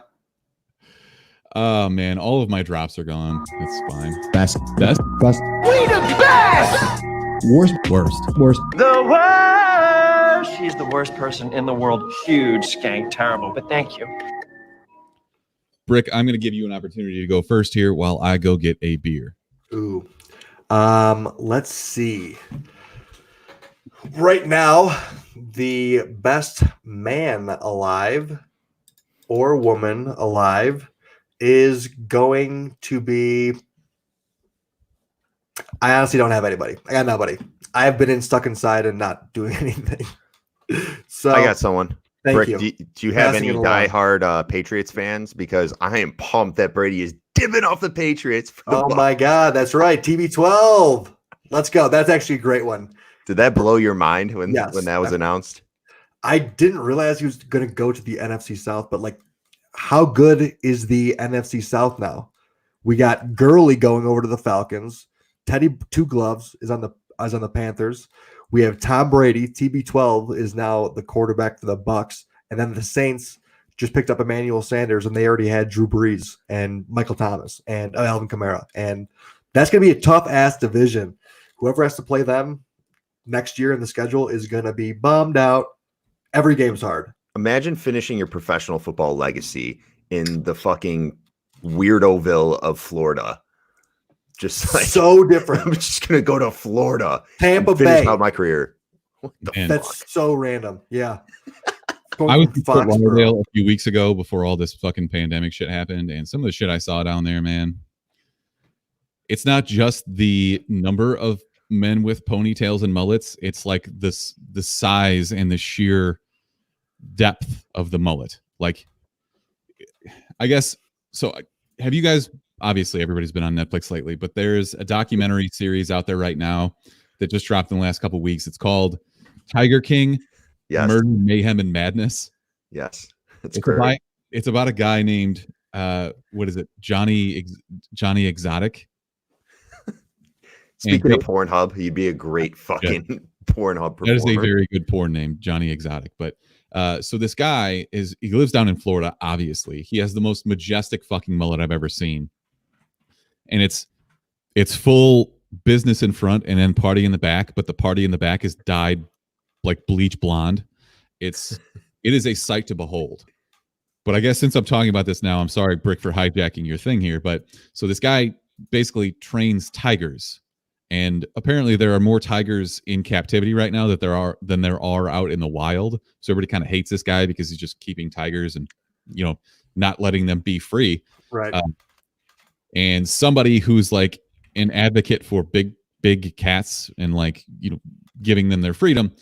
Oh man, all of my drops are gone. It's fine. Best. Best. Best. We the best! Worst. Worst. The worst. She's the worst person in the world. Huge skank, terrible, but thank you. Brick, I'm going to give you an opportunity to go first here while I go get a beer. Ooh. Let's see. Right now, the best man alive or woman alive is going to be. I honestly don't have anybody. I got nobody. I have been stuck inside and not doing anything. So I got someone. Thank Brick, you. do you have Passing any it along. diehard Patriots fans? Because I am pumped that Brady is dipping off the Patriots. For the Oh my God, that's right. TB12. Let's go. That's actually a great one. Did that blow your mind when Yes. that was announced? I didn't realize he was going to go to the NFC South, but like, how good is the NFC South now? We got Gurley going over to the Falcons. Teddy Two Gloves is on the Panthers. We have Tom Brady. TB12 is now the quarterback for the Bucks, and then the Saints just picked up Emmanuel Sanders, and they already had Drew Brees and Michael Thomas and Alvin Kamara, and that's going to be a tough ass division. Whoever has to play them next year in the schedule is going to be bummed out. Every game's hard. Imagine finishing your professional football legacy in the fucking weirdoville of Florida. Just like So different. I'm just gonna go to Florida, Tampa and finish Bay. out my career. What the Man. fuck? That's so random. Yeah. I was Going in from Fort Foxborough. Lauderdale a few weeks ago before all this fucking pandemic shit happened, and some of the shit I saw down there, man. It's not just the number of men with ponytails and mullets. It's like the size and the sheer depth of the mullet. Like, I guess so. Have you guys? Obviously, everybody's been on Netflix lately, but there's a documentary series out there right now that just dropped in the last couple of weeks. It's called Tiger King: Yes, Murder, Mayhem, and Madness. yes, It's great. about a guy named what is it? Johnny Exotic. Speaking And of Pornhub, he'd be a great fucking Pornhub performer. That is a very good porn name, Johnny Exotic. But so this guy he lives down in Florida, obviously. He has the most majestic fucking mullet I've ever seen. And it's full business in front and then party in the back, but the party in the back is dyed like bleach blonde. It is a sight to behold. But I guess since I'm talking about this now, I'm sorry, Brick, for hijacking your thing here. But so this guy basically trains tigers. And apparently there are more tigers in captivity right now than there are out in the wild. So everybody kind of hates this guy because he's just keeping tigers and, not letting them be free. Right. And somebody who's like an advocate for big cats and giving them their freedom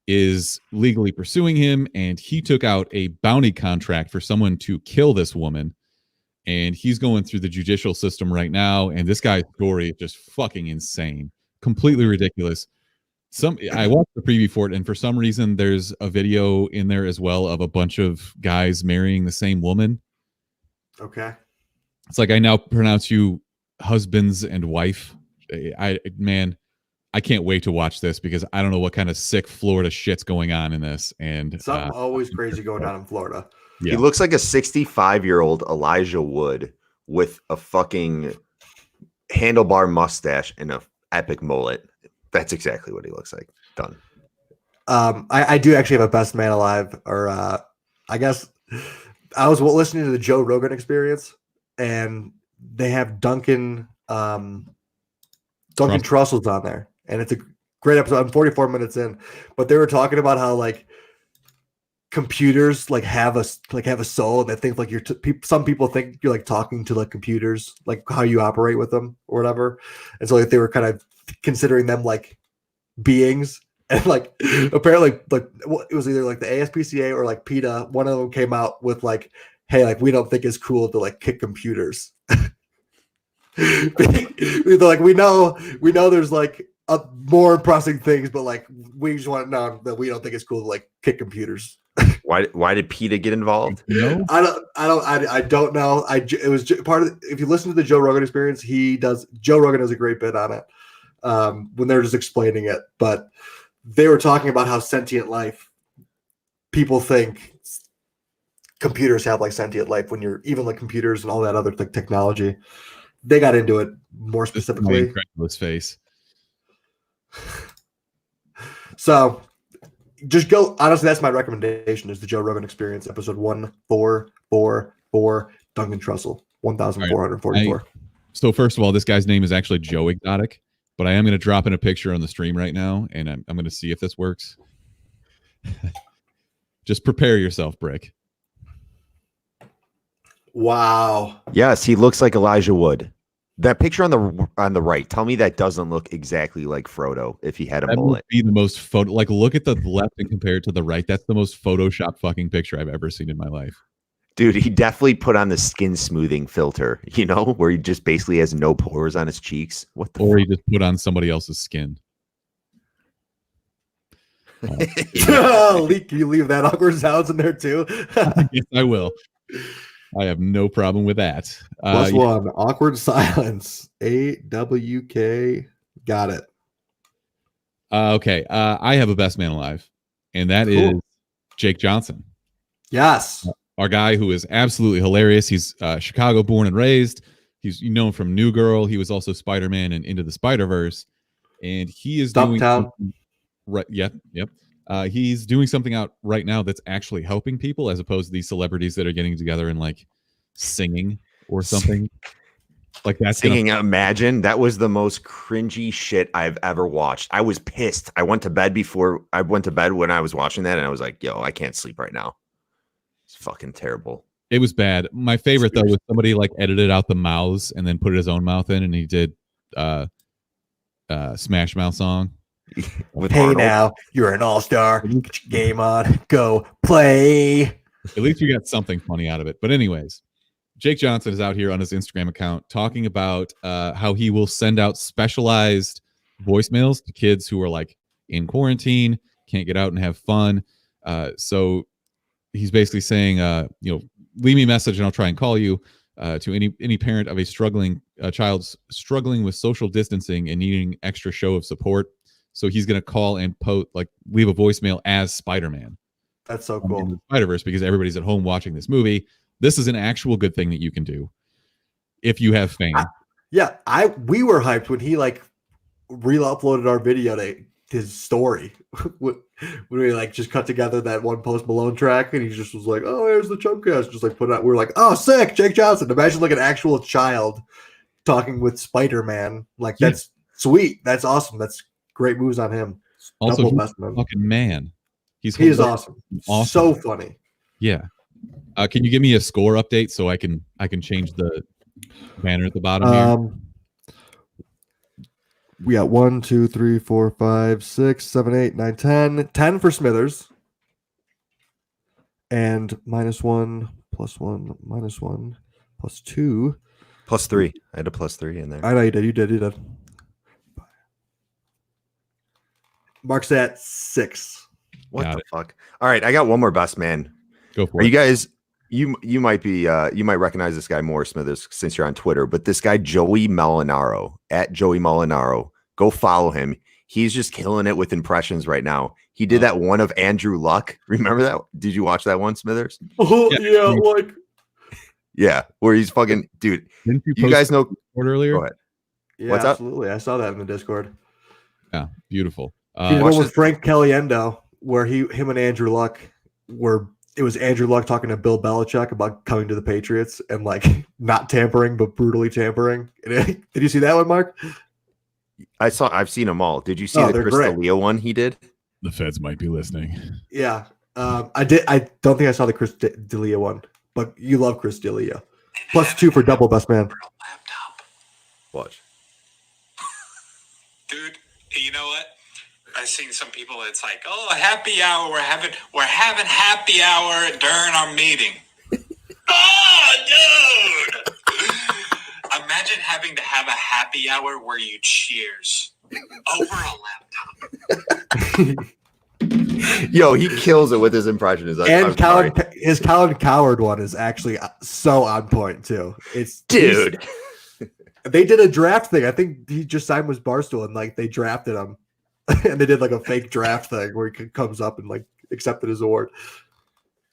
is legally pursuing him. And he took out a bounty contract for someone to kill this woman. And he's going through the judicial system right now. And this guy's story is just fucking insane, completely ridiculous. I watched the preview for it, and for some reason, there's a video in there as well of a bunch of guys marrying the same woman. Okay. It's like, I now pronounce you husbands and wife. I can't wait to watch this because I don't know what kind of sick Florida shit's going on in this. And Something always crazy going on in Florida. Yeah. He looks like a 65-year-old Elijah Wood with a fucking handlebar mustache and a epic mullet. That's exactly what he looks like. Done. I do actually have a best man alive, or I guess I was listening to the Joe Rogan Experience, and they have Duncan Trussell's on there, and it's a great episode. I'm 44 minutes in, but they were talking about how like computers like have a soul, and they think like some people think you're like talking to like computers, like how you operate with them or whatever, and so like they were kind of considering them like beings. And like apparently like it was either like the ASPCA or like PETA, one of them came out with like, hey, like we don't think it's cool to like kick computers. They're like, we know there's like more pressing things, but like we just want to know that we don't think it's cool to like kick computers. Why did PETA get involved? No? I don't know. It was part of if you listen to the Joe Rogan Experience, Joe Rogan has a great bit on it when they're just explaining it, but they were talking about how sentient life, people think computers have like sentient life when you're even like computers and all that other like technology. They got into it more specifically. Incredulous face. So just go. Honestly, that's my recommendation is the Joe Rogan Experience, episode 1444, Duncan Trussell, 1444. So first of all, this guy's name is actually Joe Exotic, but I am going to drop in a picture on the stream right now, and I'm going to see if this works. Just prepare yourself, Brick. Wow. Yes, he looks like Elijah Wood. That picture on the right, tell me that doesn't look exactly like Frodo if he had a That mullet. would be the most photo. Like, look at the left and compare it to the right. That's the most Photoshop fucking picture I've ever seen in my life. Dude, he definitely put on the skin smoothing filter, where he just basically has no pores on his cheeks. What the Or fuck? he just put on somebody else's skin. Can you leave that awkward sounds in there too? Yes, I will. I have no problem with that. Plus one, awkward silence. AWK. Got it. Okay. I have a best man alive, and that is Jake Johnson. Yes. Our guy who is absolutely hilarious. He's Chicago born and raised. He's known from New Girl. He was also Spider-Man and Into the Spider-Verse. And he is doing right. Yep. He's doing something out right now that's actually helping people, as opposed to these celebrities that are getting together and like singing or something. Like that's singing. Imagine that was the most cringy shit I've ever watched. I was pissed. I went to bed when I was watching that, and I was like, "Yo, I can't sleep right now." It's fucking terrible. It was bad. My favorite though was somebody like edited out the mouths and then put his own mouth in, and he did Smash Mouth song. With hey Arnold. Now you're an all-star. Get your game on. Go play. At least you got something funny out of it. But anyways, Jake Johnson is out here on his Instagram account talking about how he will send out specialized voicemails to kids who are like in quarantine, can't get out and have fun. So he's basically saying, leave me a message and I'll try and call you. To any parent of a child struggling with social distancing and needing extra show of support. So he's going to call and leave a voicemail as Spider-Man. That's so cool. In the Spider-Verse, because everybody's at home watching this movie. This is an actual good thing that you can do if you have fame. We were hyped when he like re-uploaded our video to his story when we like just cut together that one Post Malone track, and he just was like, "Oh, here's the Chumpcast." Just like put it out. We were like, "Oh, sick, Jake Johnson." Imagine like an actual child talking with Spider-Man. Like that's sweet. That's awesome. That's great moves on him. Also, he's a fucking man. He is awesome. So funny. Yeah. Can you give me a score update so I can change the banner at the bottom here? We got 1, 2, 3, 4, 5, 6, 7, 8, 9, 10. 10 for Smithers. And -1, +1, -1, +2. +3. I had a +3 in there. I know you did. You did. Mark's at 6. What the fuck? All right, I got one more best man. Go for it. You guys, you might be you might recognize this guy more, Smithers, since you're on Twitter. But this guy Joey Molinaro at Joey Molinaro, go follow him. He's just killing it with impressions right now. He did that one of Andrew Luck. Remember that? Did you watch that one, Smithers? Oh yeah, yeah, where he's fucking dude. You guys know earlier? Go ahead. Yeah, what's absolutely. I saw that in the Discord. Yeah, beautiful. He went with Frank Caliendo, where him and Andrew Luck were it was Andrew Luck talking to Bill Belichick about coming to the Patriots and like not tampering but brutally tampering. Did you see that one, Mark? I've seen them all. Did you see the they're Chris great. D'Elia one he did? The feds might be listening. Yeah, I did. I don't think I saw the Chris D'Elia one, but you love Chris D'Elia. +2 for double best man. Watch. Dude, you know what? I've seen some people. It's like, oh, happy hour. We're having happy hour during our meeting. Oh, dude! Imagine having to have a happy hour where you cheers over a laptop. Yo, he kills it with his impressions. And his Colin Coward one is actually so on point too. Dude. They did a draft thing. I think he just signed with Barstool and like they drafted him, and they did like a fake draft thing where he comes up and like accepted his award.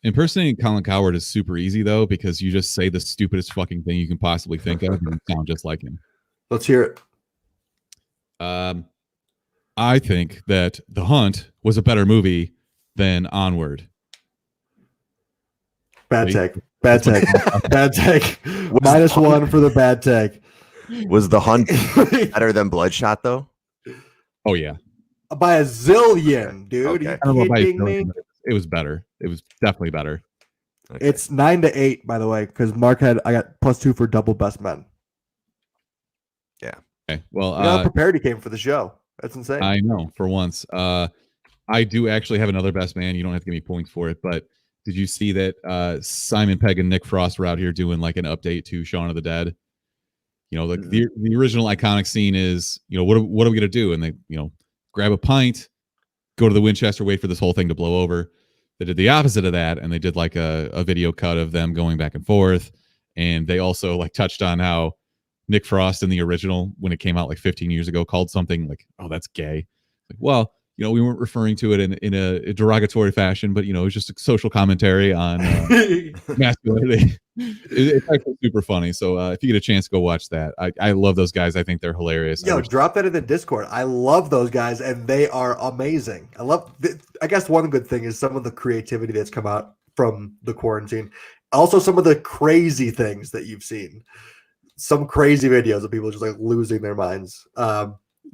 Impersonating Colin Coward is super easy though, because you just say the stupidest fucking thing you can possibly think of and you sound just like him. Let's hear it. I think that The Hunt was a better movie than Onward. Bad take. Bad take. Bad take. -1 for the bad take. Was The Hunt better than Bloodshot though? Oh yeah, by a zillion, dude. Okay. You I don't know about kidding me? it was better. It was definitely better. Okay. It's 9-8, by the way, because Mark I got +2 for double best men. Okay. Well, You know how prepared he came for the show. That's insane. I know for once. I do actually have another best man. You don't have to give me points for it, but did you see that Simon Pegg and Nick Frost were out here doing like an update to Shaun of the Dead? You know, like the original iconic scene is, you know, what are we gonna do? And they, you know, grab a pint, go to the Winchester, wait for this whole thing to blow over. They did the opposite of that, and they did like a video cut of them going back and forth. And they also like touched on how Nick Frost in the original, when it came out like 15 years ago, called something like, "Oh, that's gay." Like, well, you know, we weren't referring to it in a derogatory fashion, but you know, it was just a social commentary on masculinity. It's actually super funny. So if you get a chance, go watch that. I love those guys. I think they're hilarious. Yo, drop that in the Discord. I love those guys, and they are amazing. I guess one good thing is some of the creativity that's come out from the quarantine. Also, some of the crazy things that you've seen. Some crazy videos of people just like losing their minds.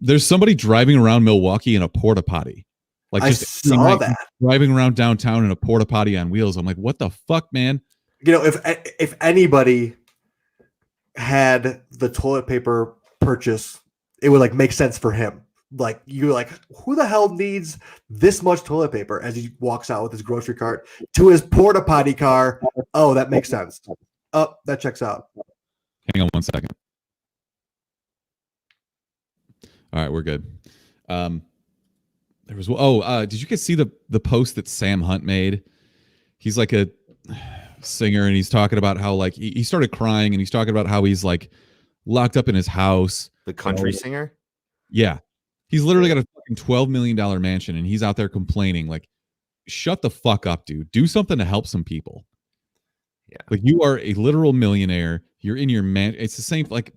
There's somebody driving around Milwaukee in a porta potty. Like I just saw that. Driving around downtown in a porta potty on wheels. I'm like, what the fuck, man? You know, if anybody had the toilet paper purchase, it would like make sense for him. Like you're like, who the hell needs this much toilet paper as he walks out with his grocery cart to his porta potty car? Oh, that makes sense. Oh, that checks out. Hang on one second. All right, we're good. There was did you guys see the post that Sam Hunt made? He's like a singer, and he's talking about how like he started crying, and he's talking about how he's like locked up in his house. The country singer? Yeah. He's literally got a fucking $12 million mansion, and he's out there complaining. Like, shut the fuck up, dude. Do something to help some people. Yeah. Like, you are a literal millionaire. You're in your man. It's the same. Like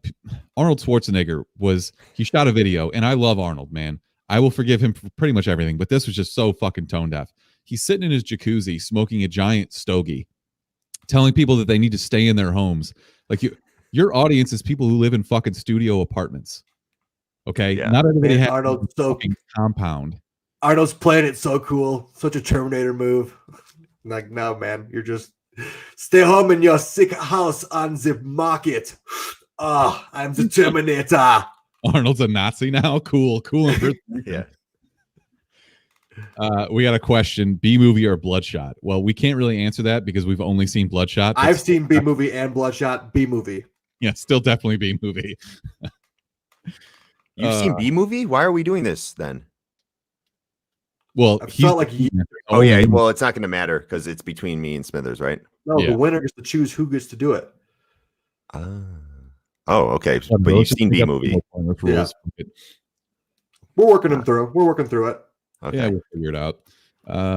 Arnold Schwarzenegger he shot a video, and I love Arnold, man. I will forgive him for pretty much everything, but this was just so fucking tone deaf. He's sitting in his jacuzzi smoking a giant stogie, telling people that they need to stay in their homes. Like your audience is people who live in fucking studio apartments. Okay, yeah. Not everybody has Arnold a fucking compound. Arnold's playing it so cool, such a Terminator move. Like, no, man, you're just stay home in your sick house on the market. Oh, I'm the Terminator. Arnold's a Nazi now. Cool. Yeah. We got a question: B movie or Bloodshot? Well, we can't really answer that because we've only seen Bloodshot. I've seen B movie and Bloodshot. B movie. Yeah, still definitely B movie. You've seen B movie? Why are we doing this then? Well, I felt like Oh yeah, well, it's not going to matter because it's between me and Smithers, right? no, Yeah. the winner gets to choose who gets to do it. Oh, okay. But you've seen B movie. Yeah. We're working them through. We're working through it. Okay. Yeah, we'll figure it out.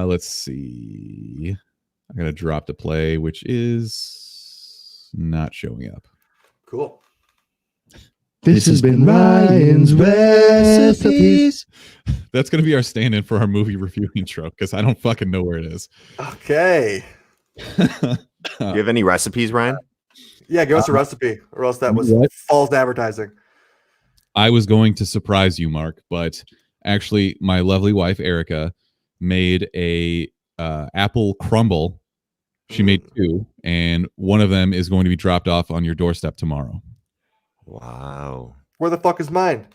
Let's see. I'm gonna drop the play, which is not showing up. Cool. This has been Ryan's Recipes. That's gonna be our stand-in for our movie review intro because I don't fucking know where it is. Okay. Do you have any recipes, Ryan? Yeah, give us a recipe, or else that was What? false advertising. I was going to surprise you, Mark, but actually, my lovely wife Erica made a apple crumble. She made 2, and one of them is going to be dropped off on your doorstep tomorrow. Wow. Where the fuck is mine?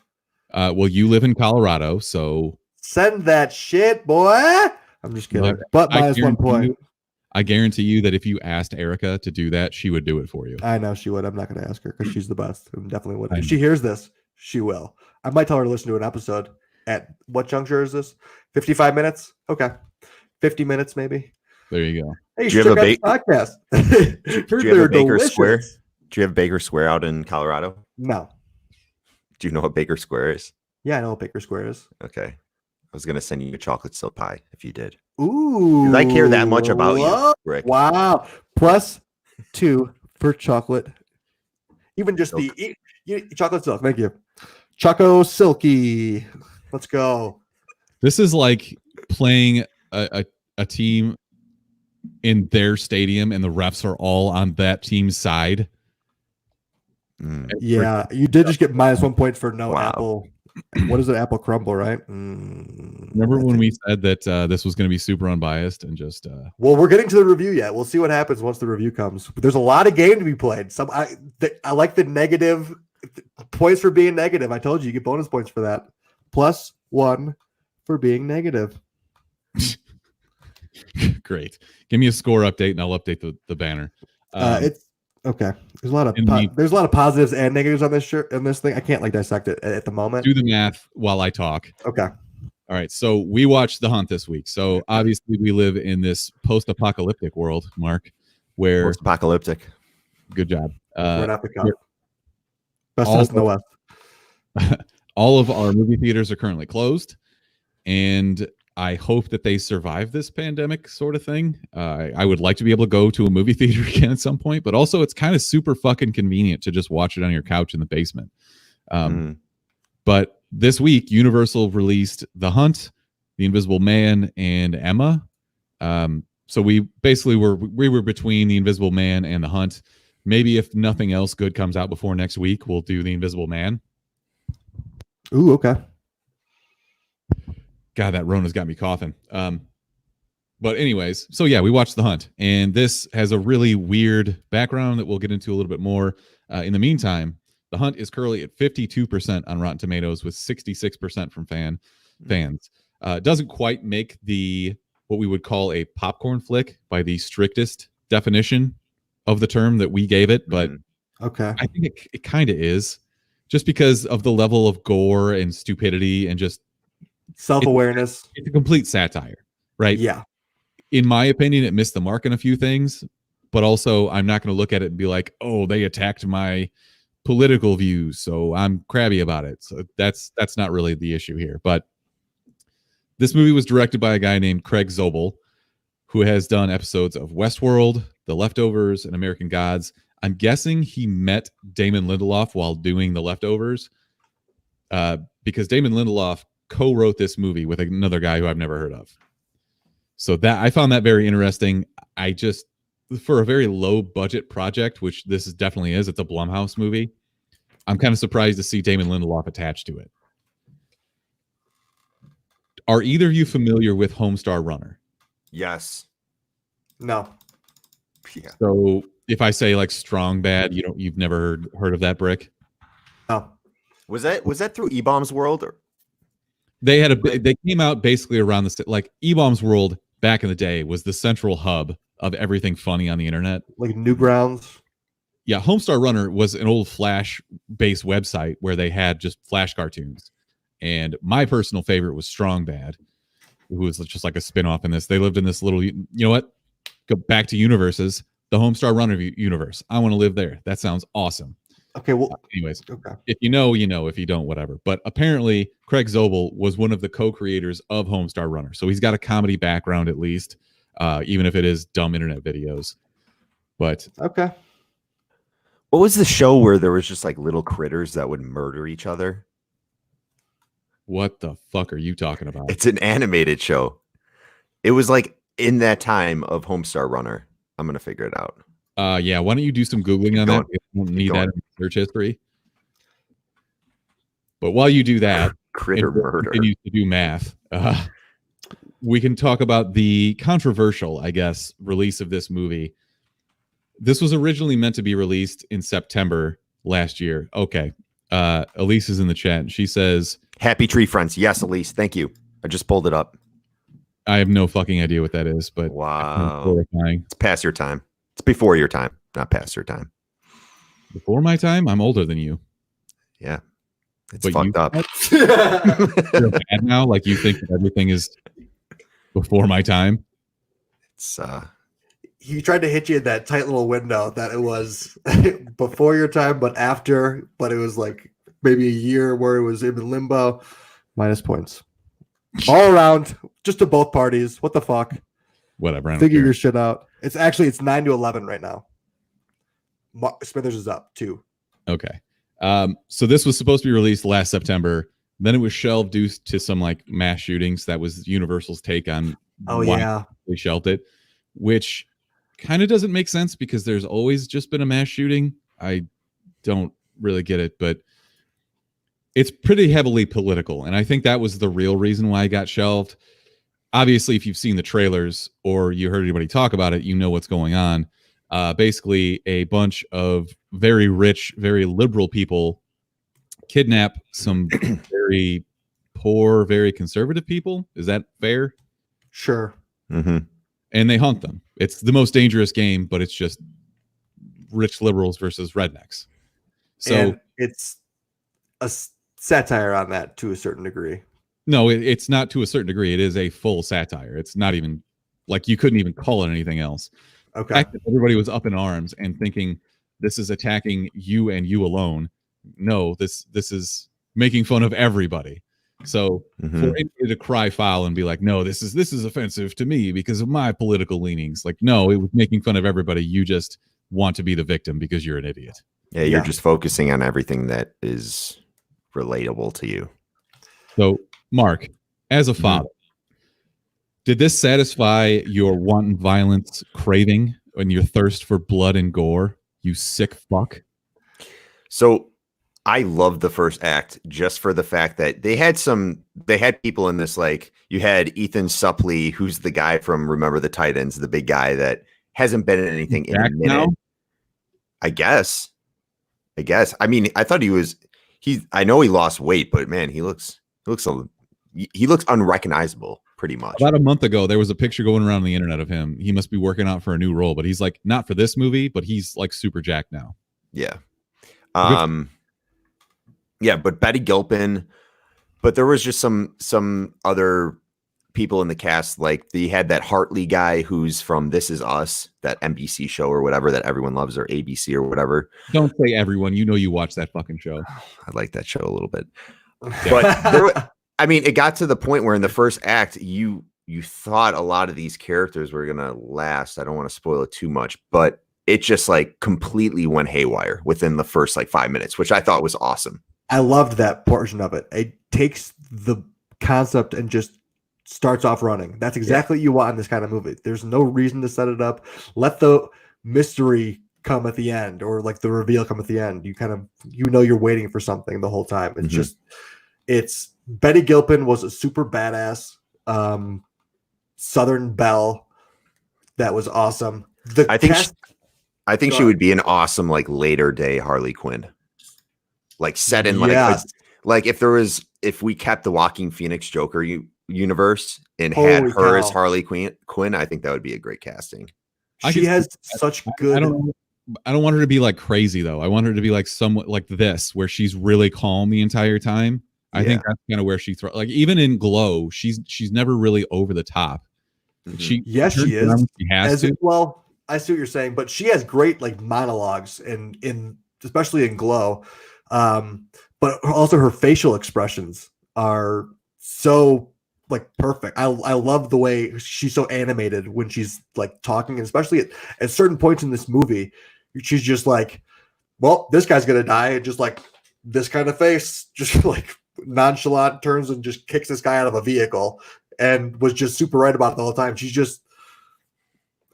Well, you live in Colorado, so Send that shit, boy. I'm just kidding. But I minus 1 point. I guarantee you that if you asked Erica to do that, she would do it for you. I know she would. I'm not going to ask her because she's the best. And definitely would. I If know. she hears this, she will. I might tell her to listen to an episode. At what juncture is this? 55 minutes? Okay. 50 minutes, maybe. There you go. Hey, you Do you should have check a out this podcast. Do you have a Baker Square? Do you have Baker Square out in Colorado? No. Do you know what Baker Square is? Yeah, I know what Baker Square is. Okay. I was gonna send you a chocolate silk pie if you did. Ooh. Did I care that much about whoa, you, Rick? Wow. +2 for chocolate. Even just chocolate silk. Thank you. Choco Silky. Let's go. This is like playing a team in their stadium, and the refs are all on that team's side. Yeah, you did just get -1 point for no Wow. apple. What is it? Apple crumble, right? Remember when we said that this was going to be super unbiased and just Well, we're getting to the review yet. We'll see what happens once the review comes. But there's a lot of game to be played. I like the negative points for being negative. I told you get bonus points for that. +1 for being negative. great. Give me a score update, and I'll update the banner. It's okay. There's a lot of in the- there's a lot of positives and negatives on this shirt in this thing. I can't like dissect it at the moment. Do the math while I talk. Okay. All right. So we watched The Hunt this week. So obviously we live in this post-apocalyptic world, Mark, where Post-apocalyptic. good job. We're not the cup. here- Best all of us in the West. all of our movie theaters are currently closed, and I hope that they survive this pandemic sort of thing. I would like to be able to go to a movie theater again at some point, but also it's kind of super fucking convenient to just watch it on your couch in the basement. But this week, Universal released The Hunt, The Invisible Man, and Emma. So we basically were between The Invisible Man and The Hunt. Maybe if nothing else good comes out before next week, we'll do The Invisible Man. Ooh, okay. God, that Rona's got me coughing. But anyways, so yeah, we watched The Hunt, and this has a really weird background that we'll get into a little bit more. In the meantime, The Hunt is currently at 52% on Rotten Tomatoes with 66% from fans. Doesn't quite make what we would call a popcorn flick by the strictest definition of the term that we gave it, but Okay. I think it kind of is, just because of the level of gore and stupidity and just Self-awareness. it's a complete satire, right? Yeah. In my opinion, it missed the mark on a few things, but also I'm not going to look at it and be like, oh, they attacked my political views, so I'm crabby about it. So that's not really the issue here. But this movie was directed by a guy named Craig Zobel, who has done episodes of Westworld, The Leftovers, and American Gods. I'm guessing he met Damon Lindelof while doing The Leftovers, because Damon Lindelof co-wrote this movie with another guy who I've never heard of. So that I found that very interesting. I just, for a very low budget project, which this definitely is, it's a Blumhouse movie, I'm kind of surprised to see Damon Lindelof attached to it. Are either of you familiar with Homestar Runner? Yes. No. Yeah. So if I say like Strong Bad, you've never heard of that, Brick? No. Was that through E-Bombs World? Or? They came out basically around like E-Bombs World back in the day was the central hub of everything funny on the internet. Like Newgrounds. Yeah, Homestar Runner was an old Flash-based website where they had just Flash cartoons. And my personal favorite was Strong Bad, who was just like a spin-off in this. They lived in this little, you know what? Go back to universes, the Homestar Runner universe. I want to live there. That sounds awesome. Okay, well, anyways, okay. If you know, you know. If you don't, whatever. But apparently, Craig Zobel was one of the co-creators of Homestar Runner. So he's got a comedy background at least, even if it is dumb internet videos. But okay. What was the show where there was just like little critters that would murder each other? What the fuck are you talking about? It's an animated show. It was like in that time of Homestar Runner. I'm gonna figure it out. Yeah, why don't you do some Googling on that? going. We don't need Keep that going. in search history. But while you do that, Critter and Brooke murder. continues to do math, we can talk about the controversial, I guess, release of this movie. This was originally meant to be released in September last year. Okay. Elise is in the chat. She says, Happy Tree Friends. Yes, Elise. Thank you. I just pulled it up. I have no fucking idea what that is, but Wow. horrifying. It's past your time. It's before your time, not past your time. Before my time, I'm older than you. Yeah. It's But fucked up. You're bad now, like you think that everything is before my time. It's He tried to hit you in that tight little window that it was before your time, but after. But it was like maybe a year where it was in limbo. Minus points all around, just to both parties. What the fuck? Whatever. I don't Figure care. your shit out. It's 9-11 right now. Smithers is up too. Okay. So this was supposed to be released last September. Then it was shelved due to some like mass shootings. That was Universal's take on Oh why yeah. they shelved it, which kind of doesn't make sense because there's always just been a mass shooting. I don't really get it, but it's pretty heavily political. And I think that was the real reason why it got shelved. Obviously, if you've seen the trailers or you heard anybody talk about it, you know what's going on. Basically, a bunch of very rich, very liberal people kidnap some very poor, very conservative people. Is that fair? Sure. mm-hmm. And they hunt them. It's the most dangerous game, but it's just rich liberals versus rednecks. So And it's a satire on that to a certain degree. no, it's not to a certain degree. It is a full satire. It's not even like you couldn't even call it anything else. The Okay. fact that everybody was up in arms and thinking this is attacking you and you alone. No, this is making fun of everybody. So Mhm. for anybody to cry foul and be like, no, this is offensive to me because of my political leanings. Like, no, it was making fun of everybody. You just want to be the victim because you're an idiot. Yeah, you're Yeah. just focusing on everything that is relatable to you. So, Mark, as a father, did this satisfy your wanton violence craving and your thirst for blood and gore? You sick fuck. So I love the first act just for the fact that they had people in this, like you had Ethan Suplee, who's the guy from Remember the Titans, the big guy that hasn't been in anything in a Back minute. now? I guess. I mean, I thought I know he lost weight, but man, he looks unrecognizable pretty much. About a month ago, there was a picture going around the internet of him. He must be working out for a new role, but he's like not for this movie, but he's like super jacked now. Yeah. Yeah, but Betty Gilpin, but there was just some other people in the cast, like they had that Hartley guy who's from This Is Us, that NBC show or whatever that everyone loves, or ABC or whatever. Don't say everyone. You know you watch that fucking show. I like that show a little bit. But I mean, it got to the point where in the first act, you thought a lot of these characters were gonna last. I don't want to spoil it too much, but it just like completely went haywire within the first like 5 minutes, which I thought was awesome. I loved that portion of it. It takes the concept and just starts off running. That's exactly what you want in this kind of movie. There's no reason to set it up. Let the mystery come at the end, or like the reveal come at the end. You're waiting for something the whole time. It's it's Betty Gilpin was a super badass Southern belle that was awesome. I think she would be an awesome like later day Harley Quinn. Like set in like if we kept the Joaquin Phoenix Joker universe and had her as Harley Quinn, I think that would be a great casting. She has such good. I don't want her to be like crazy though. I want her to be like somewhat like this, where she's really calm the entire time. I think that's kind of where she like even in Glow, she's never really over the top. She is. She has to. Well, I see what you're saying, but she has great like monologues in especially in Glow. But also her facial expressions are so like perfect. I love the way she's so animated when she's like talking, and especially at certain points in this movie, she's just like, well, this guy's gonna die, and just like this kind of face, just like nonchalant, turns and just kicks this guy out of a vehicle, and was just super right about it the whole time.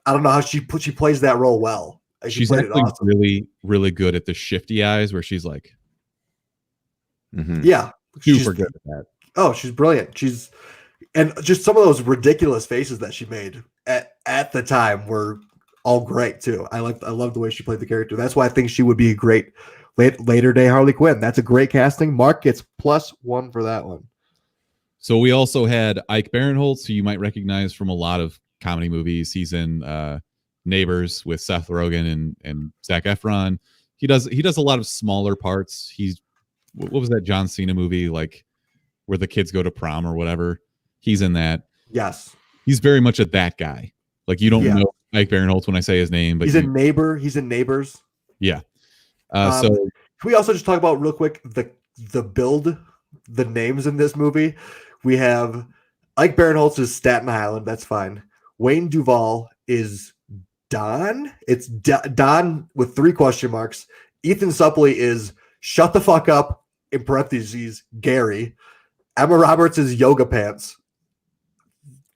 I don't know how she plays that role well. She She's played it actually awesome. really, really good at the shifty eyes where she's like Yeah, super good at that. Oh, she's brilliant. And just some of those ridiculous faces that she made at the time were all great too. I love the way she played the character. That's why I think she would be a great later day Harley Quinn. That's a great casting. Mark gets +1 for that one. So we also had Ike Barinholtz, who you might recognize from a lot of comedy movies. He's in Neighbors with Seth Rogen and Zac Efron. He does a lot of smaller parts. What was that John Cena movie like where the kids go to prom or whatever? He's in that. Yes. He's very much that guy. Like you don't know Ike Barinholtz when I say his name, but he's in Neighbors. Yeah. So can we also just talk about real quick the names in this movie? We have Ike Barinholtz is Staten Island. That's fine. Wayne Duvall is Don. It's Don with 3 question marks. Ethan Suppley is shut the fuck up in parentheses Gary. Emma Roberts is Yoga Pants.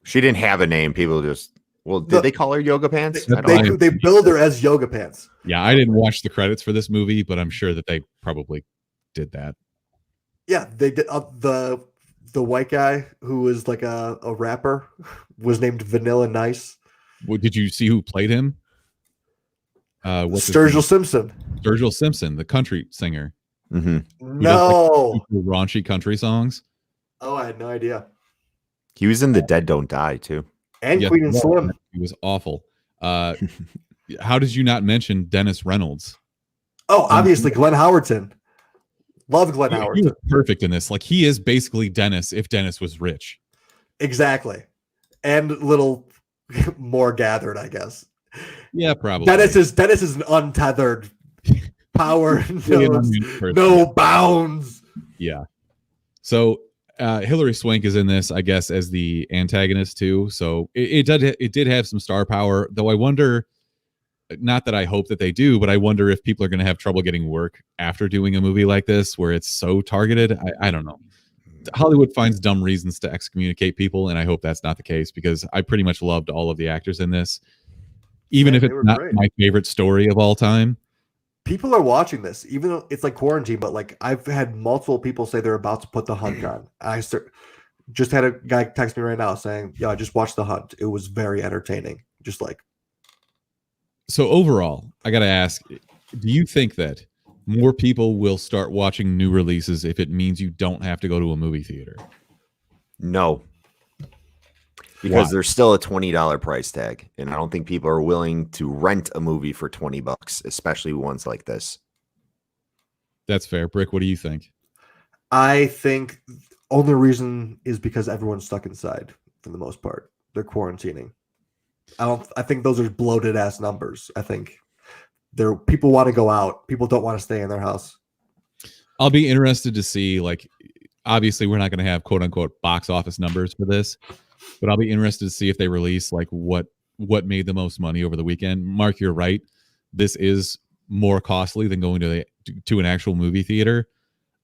She didn't have a name. People just did they call her Yoga Pants? They billed her as Yoga Pants. Yeah, I didn't watch the credits for this movie, but I'm sure that they probably did that. Yeah, they did. The white guy who was like a rapper was named Vanilla Nice. Well, did you see who played him? Sturgill Simpson. Sturgill Simpson, the country singer. Mm-hmm. No. Like raunchy country songs. Oh, I had no idea. He was in The Dead Don't Die too. And Queen and Slim. He was awful. How did you not mention Dennis Reynolds? Oh, obviously Glenn Howerton. Love Glenn Howerton. He was perfect in this. Like he is basically Dennis if Dennis was rich. Exactly. And little more gathered, I guess. Yeah, probably. Dennis is an untethered power, no bounds. Yeah. So Hilary Swank is in this, I guess, as the antagonist too. So it did have some star power, though. I wonder, not that I hope that they do, but I wonder if people are going to have trouble getting work after doing a movie like this where it's so targeted. I don't know. Hollywood finds dumb reasons to excommunicate people, and I hope that's not the case because I pretty much loved all of the actors in this, even if it's not great. My favorite story of all time. People are watching this, even though it's like quarantine, but like I've had multiple people say they're about to put The Hunt on. I just had a guy text me right now saying, "Yeah, I just watched The Hunt. It was very entertaining." Just like. So overall, I got to ask, do you think that more people will start watching new releases if it means you don't have to go to a movie theater? No. Because there's still a $20 price tag, and I don't think people are willing to rent a movie for $20, especially ones like this. That's fair. Brick, what do you think? I think only reason is because everyone's stuck inside for the most part. They're quarantining. I think those are bloated ass numbers. I think people want to go out. People don't want to stay in their house. I'll be interested to see, like, obviously we're not going to have quote unquote box office numbers for this, but I'll be interested to see if they release like what made the most money over the weekend. Mark, you're right. This is more costly than going to an actual movie theater.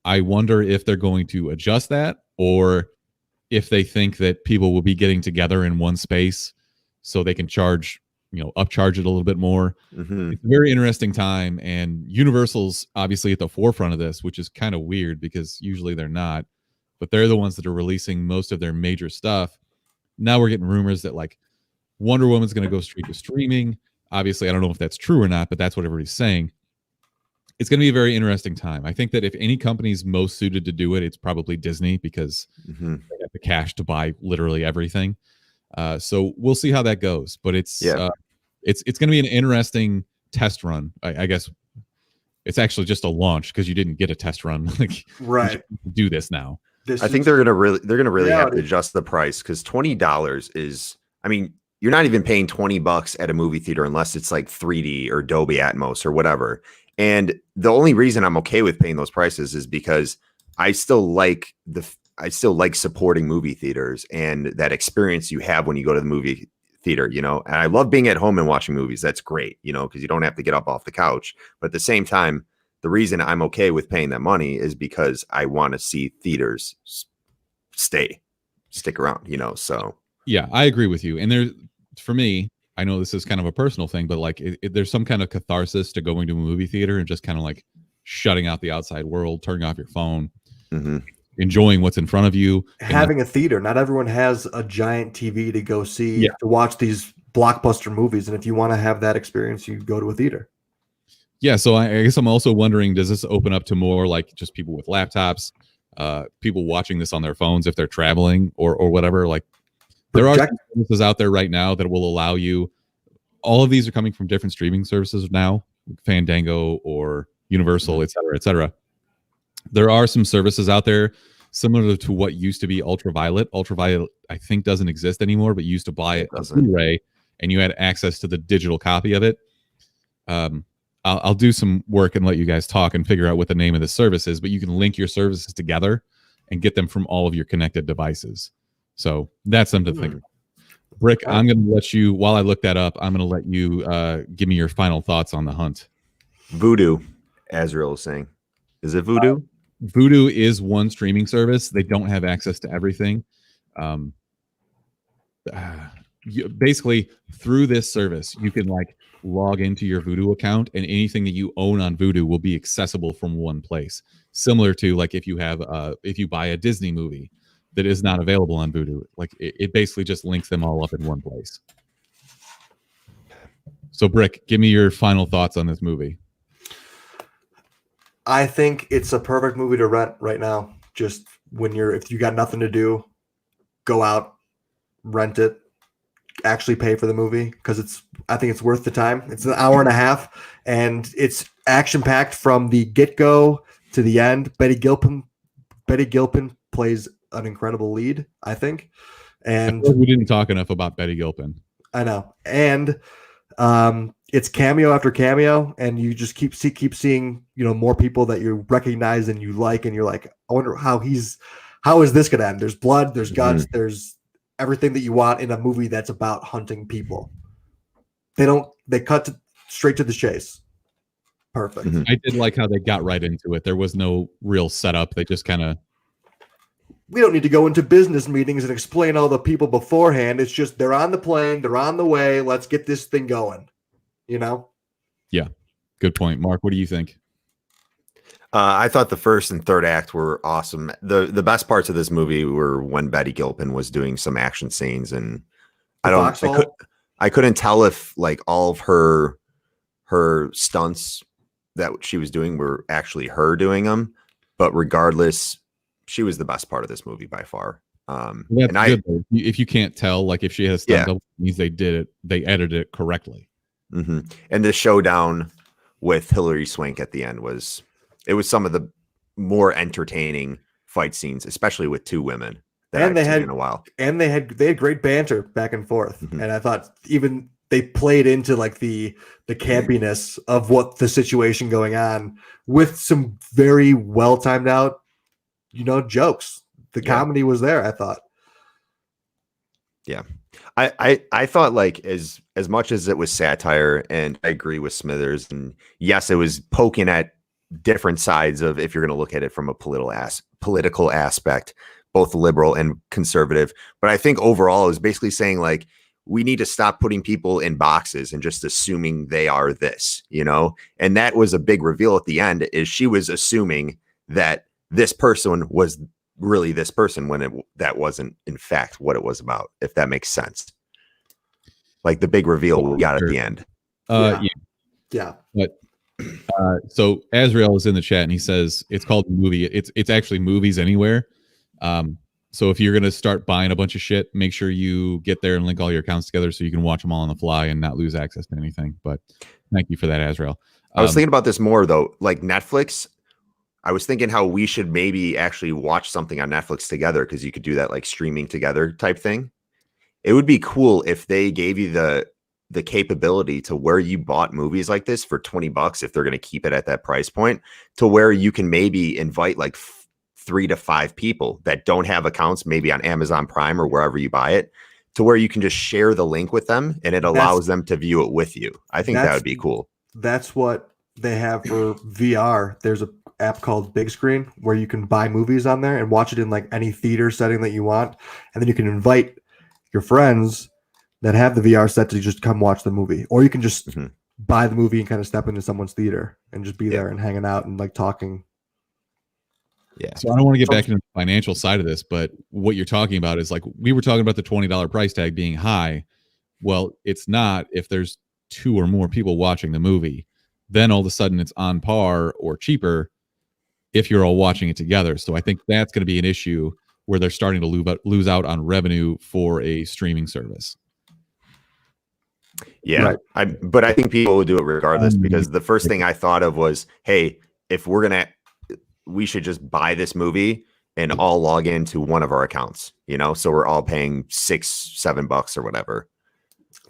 I wonder if they're going to adjust that or if they think that people will be getting together in one space so they can upcharge it a little bit more. Mm-hmm. It's a very interesting time, and Universal's obviously at the forefront of this, which is kind of weird because usually they're not, but they're the ones that are releasing most of their major stuff. Now we're getting rumors that like Wonder Woman's going to go straight to streaming. Obviously, I don't know if that's true or not, but that's what everybody's saying. It's going to be a very interesting time. I think that if any company's most suited to do it, it's probably Disney because they have the cash to buy literally everything. So we'll see how that goes, but it's going to be an interesting test run. I guess it's actually just a launch because you didn't get a test run. Like, right. Do this now. I think they're going to really have to adjust the price because $20 is, I mean, you're not even paying $20 at a movie theater unless it's like 3D or Dolby Atmos or whatever. And the only reason I'm okay with paying those prices is because I still like supporting movie theaters and that experience you have when you go to the movie theater, and I love being at home and watching movies. That's great, because you don't have to get up off the couch. But at the same time, the reason I'm okay with paying that money is because I want to see theaters stick around, so. Yeah, I agree with you. And for me, I know this is kind of a personal thing, but like there's some kind of catharsis to going to a movie theater and just kind of like shutting out the outside world, turning off your phone, enjoying what's in front of you. Having a theater. Not everyone has a giant TV to go see, to watch these blockbuster movies. And if you want to have that experience, you go to a theater. Yeah. So I guess I'm also wondering, does this open up to more like just people with laptops, people watching this on their phones if they're traveling or whatever? Like there are services out there right now that will allow you. All of these are coming from different streaming services now, Fandango or Universal, et cetera, et cetera. There are some services out there similar to what used to be Ultraviolet. Ultraviolet, I think, doesn't exist anymore, but you used to buy it on Blu-ray and you had access to the digital copy of it. I'll do some work and let you guys talk and figure out what the name of the service is, but you can link your services together and get them from all of your connected devices. So that's something to think about. Brick, I'm going to let you, while I look that up, I'm going to let you give me your final thoughts on The Hunt. Voodoo, Azrael is saying. Is it Voodoo? Voodoo is one streaming service. They don't have access to everything. Basically, through this service, you can like log into your Voodoo account, and anything that you own on Voodoo will be accessible from one place. Similar to like if you have if you buy a Disney movie that is not available on Voodoo, like it basically just links them all up in one place. So, Brick, give me your final thoughts on this movie. I think it's a perfect movie to rent right now. Just if you got nothing to do, go out, rent it, actually pay for the movie because I think it's worth the time. It's an hour and a half, and it's action packed from the get go to the end. Betty Gilpin plays an incredible lead, I think. And we didn't talk enough about Betty Gilpin. I know, and it's cameo after cameo, and you just keep seeing more people that you recognize and you like, and you're like, I wonder how is this gonna end? There's blood, there's guts, there's everything that you want in a movie that's about hunting people. They cut straight to the chase. Perfect. I did like how they got right into it. There was no real setup. They just kind of, we don't need to go into business meetings and explain all the people beforehand. It's just they're on the plane, they're on the way. Let's get this thing going. Yeah, good point. Mark, what do you think? I thought the first and third act were awesome. The best parts of this movie were when Betty Gilpin was doing some action scenes, and I couldn't tell if like all of her stunts that she was doing were actually her doing them, but regardless, she was the best part of this movie by far. That's good, if you can't tell, like if she has stunt double, it means they edited it correctly. And the showdown with Hilary Swank at the end was some of the more entertaining fight scenes, especially with two women that I've seen in a while. And they had great banter back and forth. And I thought even they played into like the campiness of what the situation going on with some very well timed out, jokes. The comedy was there, I thought. Yeah. I thought like as much as it was satire, and I agree with Smithers, and yes, it was poking at different sides of, if you're going to look at it from a political aspect, both liberal and conservative. But I think overall it was basically saying like, we need to stop putting people in boxes and just assuming they are this, and that was a big reveal at the end, is she was assuming that this person was really this person when that wasn't in fact what it was about, if that makes sense. Like the big reveal we got at the end. Yeah. But so Azrael is in the chat and he says it's called movie. It's actually Movies Anywhere. So if you're gonna start buying a bunch of shit, make sure you get there and link all your accounts together so you can watch them all on the fly and not lose access to anything. But thank you for that, Azrael. I was thinking about this more though, like Netflix. I was thinking how we should maybe actually watch something on Netflix together, because you could do that like streaming together type thing. It would be cool if they gave you the capability to where you bought movies like this for $20, if they're going to keep it at that price point, to where you can maybe invite like 3 to 5 people that don't have accounts, maybe on Amazon Prime or wherever you buy it, to where you can just share the link with them and it allows them to view it with you. I think that would be cool. That's what they have for VR. There's a app called Big Screen where you can buy movies on there and watch it in like any theater setting that you want, and then you can invite your friends that have the VR set to just come watch the movie, or you can just Mhm. buy the movie and kind of step into someone's theater and just be Yeah. there and hanging out and like talking. Yeah. So I don't want to get back into the financial side of this, but what you're talking about is like we were talking about the $20 price tag being high. Well, it's not if there's 2 or more people watching the movie. Then all of a sudden it's on par or cheaper if you're all watching it together. So I think that's going to be an issue where they're starting to lose out on revenue for a streaming service. Yeah, Right. but I think people will do it regardless because the first thing I thought of was, hey, if we should just buy this movie and all log into one of our accounts, so we're all paying $6-7 or whatever.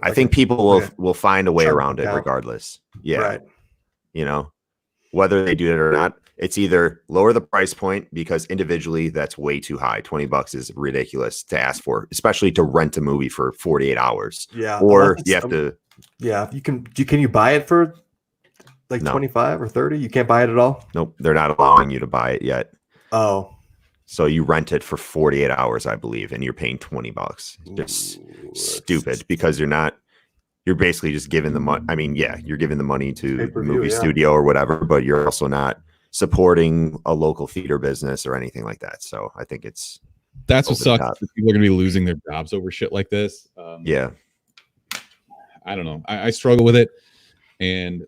I think people will find a way around it regardless. Yeah, Right. Whether they do it or not, it's either lower the price point because individually that's way too high. $20 is ridiculous to ask for, especially to rent a movie for 48 hours. Yeah. Or you have to. Yeah. Can you buy it for like No. 25 or 30? You can't buy it at all? Nope, they're not allowing you to buy it yet. Oh. So you rent it for 48 hours, I believe, and you're paying $20. Just stupid because you're basically just giving the money. I mean, yeah, you're giving the money to the Pay-per-view, movie yeah. studio or whatever, but you're also not supporting a local theater business or anything like that. So I think That's what over the sucks. top. People are going to be losing their jobs over shit like this. Yeah. I don't know. I struggle with it. And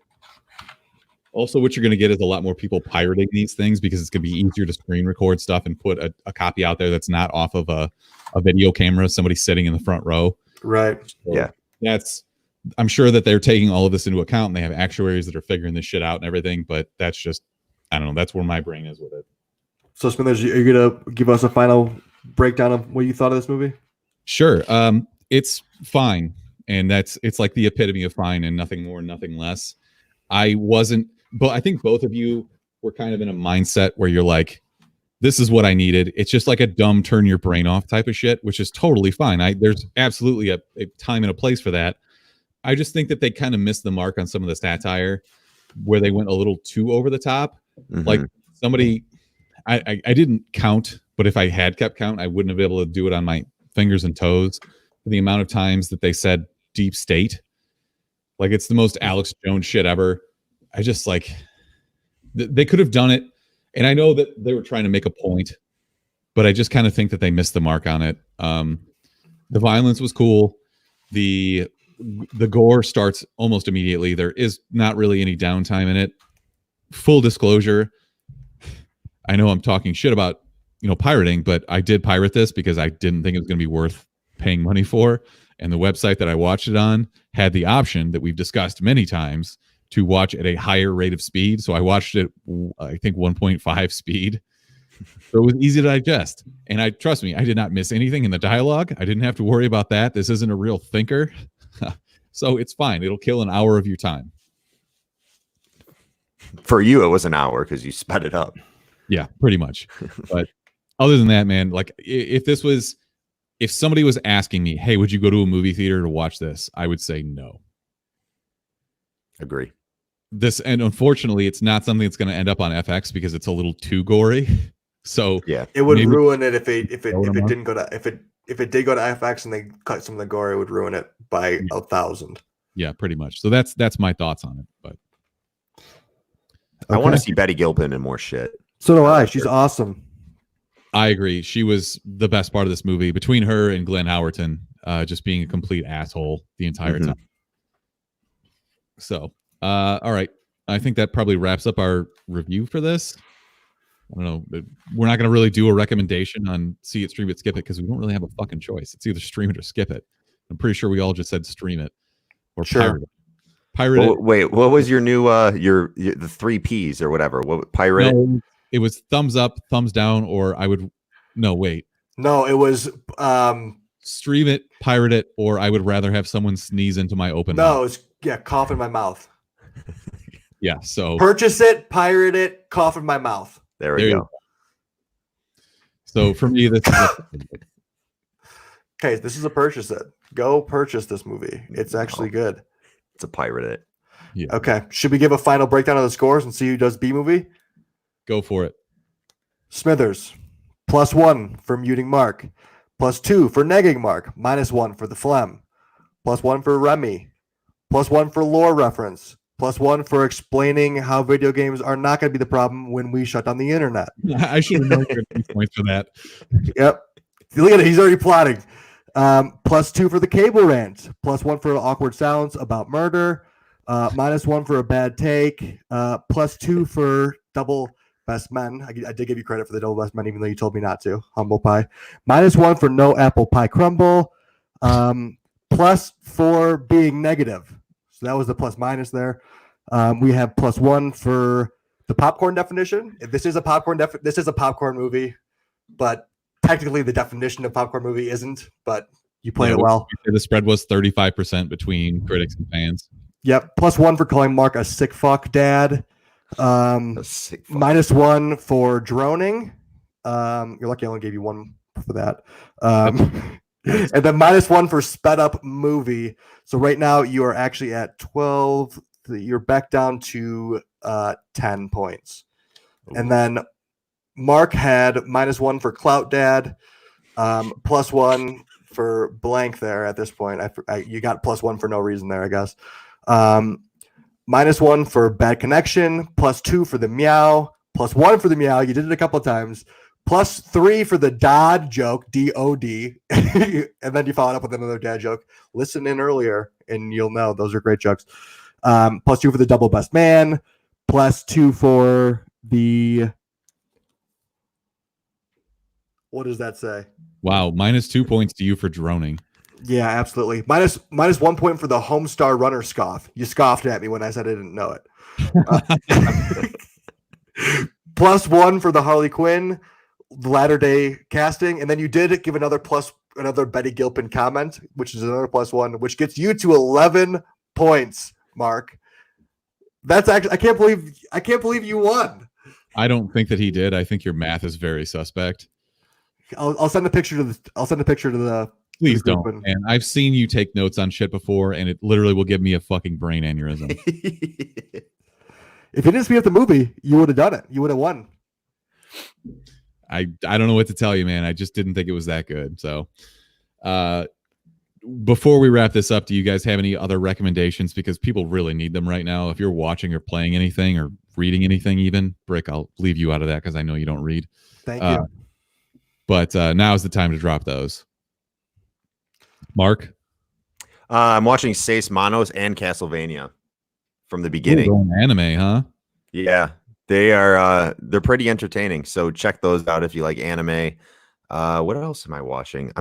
also what you're going to get is a lot more people pirating these things because it's going to be easier to screen record stuff and put a copy out there that's not off of a video camera, somebody sitting in the front row. Right. So Yeah. I'm sure that they're taking all of this into account and they have actuaries that are figuring this shit out and everything, but that's just, I don't know. That's where my brain is with it. So Smithers, are you going to give us a final breakdown of what you thought of this movie? Sure. It's fine. And it's like the epitome of fine and nothing more, nothing less. But I think both of you were kind of in a mindset where you're like, this is what I needed. It's just like a dumb turn your brain off type of shit, which is totally fine. There's absolutely a time and a place for that. I just think that they kind of missed the mark on some of the satire where they went a little too over the top. Mhm. Like somebody, I didn't count, but if I had kept count, I wouldn't have been able to do it on my fingers and toes for the amount of times that they said deep state. Like it's the most Alex Jones shit ever. I just like, they could have done it. And I know that they were trying to make a point, but I just kind of think that they missed the mark on it. The violence was cool. The gore starts almost immediately. There is not really any downtime in it. Full disclosure, I know I'm talking shit about pirating, but I did pirate this because I didn't think it was going to be worth paying money for. And the website that I watched it on had the option that we've discussed many times to watch at a higher rate of speed. So I watched it, I think 1.5 speed. So it was easy to digest. And trust me, I did not miss anything in the dialogue. I didn't have to worry about that. This isn't a real thinker. So it's fine. It'll kill an hour of your time. For you, it was an hour because you sped it up. Yeah, pretty much. But other than that, man, like if somebody was asking me, hey, would you go to a movie theater to watch this? I would say no. Agree. And unfortunately, it's not something that's going to end up on FX because it's a little too gory. So Yeah. It would Maybe- ruin it if it Throw them up. didn't go to if it did go to FX and they cut some of the gore, it would ruin it by 1,000. yeah, pretty much. So that's my thoughts on it. But I want to Okay. see Betty Gilpin and more shit. So do I. She's awesome. I agree. She was the best part of this movie between her and Glenn Howerton, just being a complete asshole the entire Mhm. time. So, all right. I think that probably wraps up our review for this. I don't know. We're not going to really do a recommendation on see it, stream it, skip it because we don't really have a fucking choice. It's either stream it or skip it. I'm pretty sure we all just said stream it or Sure. pirate it. Pirate Well, it. wait, what was your new your the 3 Ps or whatever? What pirate? No, it was thumbs up, thumbs down, or I would wait. No, it was Stream it, pirate it, or I would rather have someone sneeze into my open no, mouth. it's cough in my mouth. Yeah, so Purchase it, pirate it, cough in my mouth. There we There you go. so for me, this is Okay, this is a purchase it. Go purchase this movie. It's actually good. It's a pirate. Okay. Should we give a final breakdown of the scores and see who does B movie? go for it. Smithers, +1 for muting Mark, +2 for negging Mark, -1 for the phlegm. +1 for Remy, +1 for lore reference, +1 for explaining how video games are not going to be the problem when we shut down the internet. I should have known you were gonna get points for that. Yep. Look at it. He's already plotting. +2 for the cable rant, +1 for awkward sounds about murder, -1 for a bad take, +2 for double best men. I did give you credit for the double best men, even though you told me not to. Humble pie. -1 for no apple pie crumble. Plus for being negative. So that was the plus minus there. We have +1 for the popcorn definition. If this is a popcorn movie, but technically the definition of popcorn movie isn't, but you played it well. The spread was 35% between critics and fans. Yep. +1 for calling Mark a sick fuck dad. -1 for droning. You're lucky I only gave you one for that. And then -1 for sped up movie. So right now you are actually at 12. You're back down to 10 points. And then Mark had -1 for clout dad, +1 for blank there at this point. You got +1 for no reason there, I guess. -1 for bad connection, +2 for the meow, +1 for the meow. You did it a couple of times. +3 for the Dodd joke, DOD. And then you followed up with another dad joke. Listen in earlier and you'll know those are great jokes. +2 for the double best man, +2 for the, what does that say? Wow, -2 points to you for droning. Yeah, absolutely. -1 point for the Homestar Runner scoff. You scoffed at me when I said I didn't know it. +1 for the Harley Quinn, latter day casting, and then you did give another Betty Gilpin comment, which is another +1, which gets you to 11 points, Mark. That's actually I can't believe you won. I don't think that he did. I think your math is very suspect. I'll send a picture to the. Please don't. And I've seen you take notes on shit before, and it literally will give me a fucking brain aneurysm. If you didn't speed up the movie, you would have done it. You would have won. I don't know what to tell you, man. I just didn't think it was that good. So, before we wrap this up, do you guys have any other recommendations? Because people really need them right now. If you're watching or playing anything or reading anything, even Brick, I'll leave you out of that because I know you don't read. Thank you. But now is the time to drop those. Mark, I'm watching Seis Manos and Castlevania from the beginning. Ooh, anime, huh? Yeah, they're pretty entertaining. So check those out if you like anime. What else am I watching?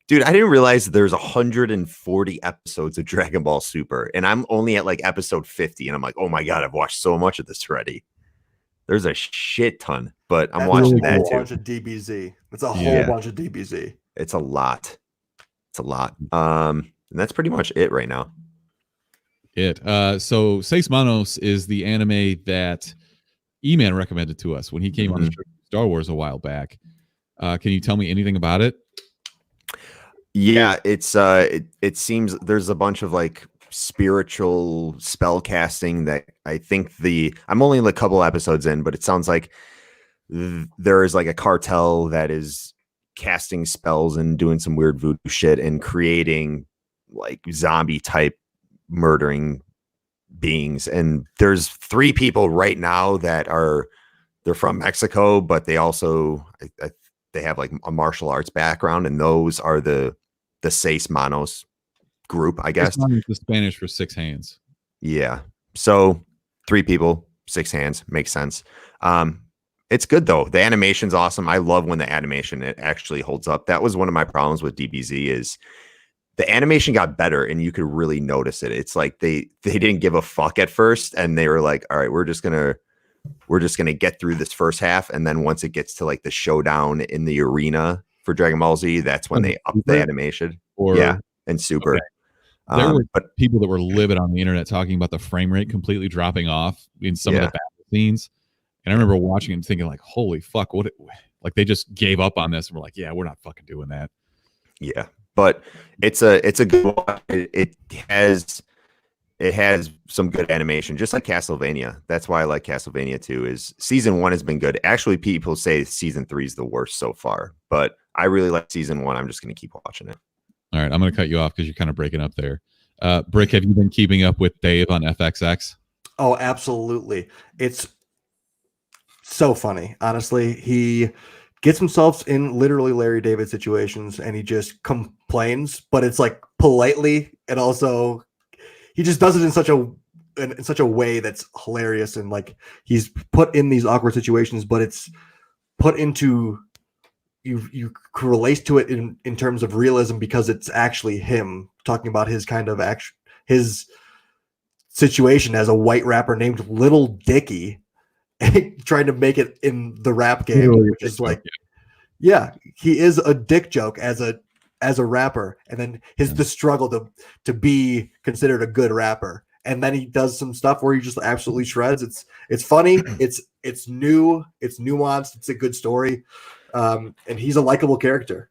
Dude, I didn't realize there's 140 episodes of Dragon Ball Super, and I'm only at like episode 50, and I'm like, oh my god, I've watched so much of this already. There's a shit ton, but I'm watching that too. Bunch of DBZ. It's a whole bunch of DBZ. It's a lot. It's a lot. And that's pretty much it right now. So Seis Manos is the anime that E-Man recommended to us when he came on the Star Wars a while back. Can you tell me anything about it? Yeah, it's it seems there's a bunch of like spiritual spell casting that I think I'm only a couple episodes in, but it sounds like there is like a cartel that is casting spells and doing some weird voodoo shit and creating like zombie type murdering beings. And there's 3 people right now that they're from Mexico, but they also they have like a martial arts background, and those are the Seis Manos group, I guess. The Spanish for 6 hands. Yeah. So 3 people, 6 hands, makes sense. It's good though. The animation's awesome. I love when the animation it actually holds up. That was one of my problems with DBZ is the animation got better and you could really notice it. It's like they didn't give a fuck at first, and they were like, all right, we're just gonna get through this first half, and then once it gets to like the showdown in the arena for Dragon Ball Z, that's when they up the animation. And Super. Okay. There were people that were livid on the internet talking about the frame rate completely dropping off in some of the battle scenes. And I remember watching and thinking like, holy fuck, like they just gave up on this and were like, yeah, we're not fucking doing that. Yeah. But it's a good one. It has some good animation, just like Castlevania. That's why I like Castlevania too, is season 1 has been good. Actually, people say season 3 is the worst so far, but I really like season 1. I'm just going to keep watching it. All right, I'm going to cut you off because you're kind of breaking up there. Brick, have you been keeping up with Dave on FXX? Oh, absolutely. It's so funny. Honestly, he gets himself in literally Larry David situations and he just complains, but it's like politely, and also he just does it in such a way that's hilarious, and like he's put in these awkward situations, but it's put into you relate to it in terms of realism because it's actually him talking about his kind of his situation as a white rapper named Little Dicky, trying to make it in the rap game, which is like, yeah, he is a dick joke as a rapper, and then the struggle to be considered a good rapper, and then he does some stuff where he just absolutely shreds. It's funny, it's new, it's nuanced, it's a good story, and he's a likable character.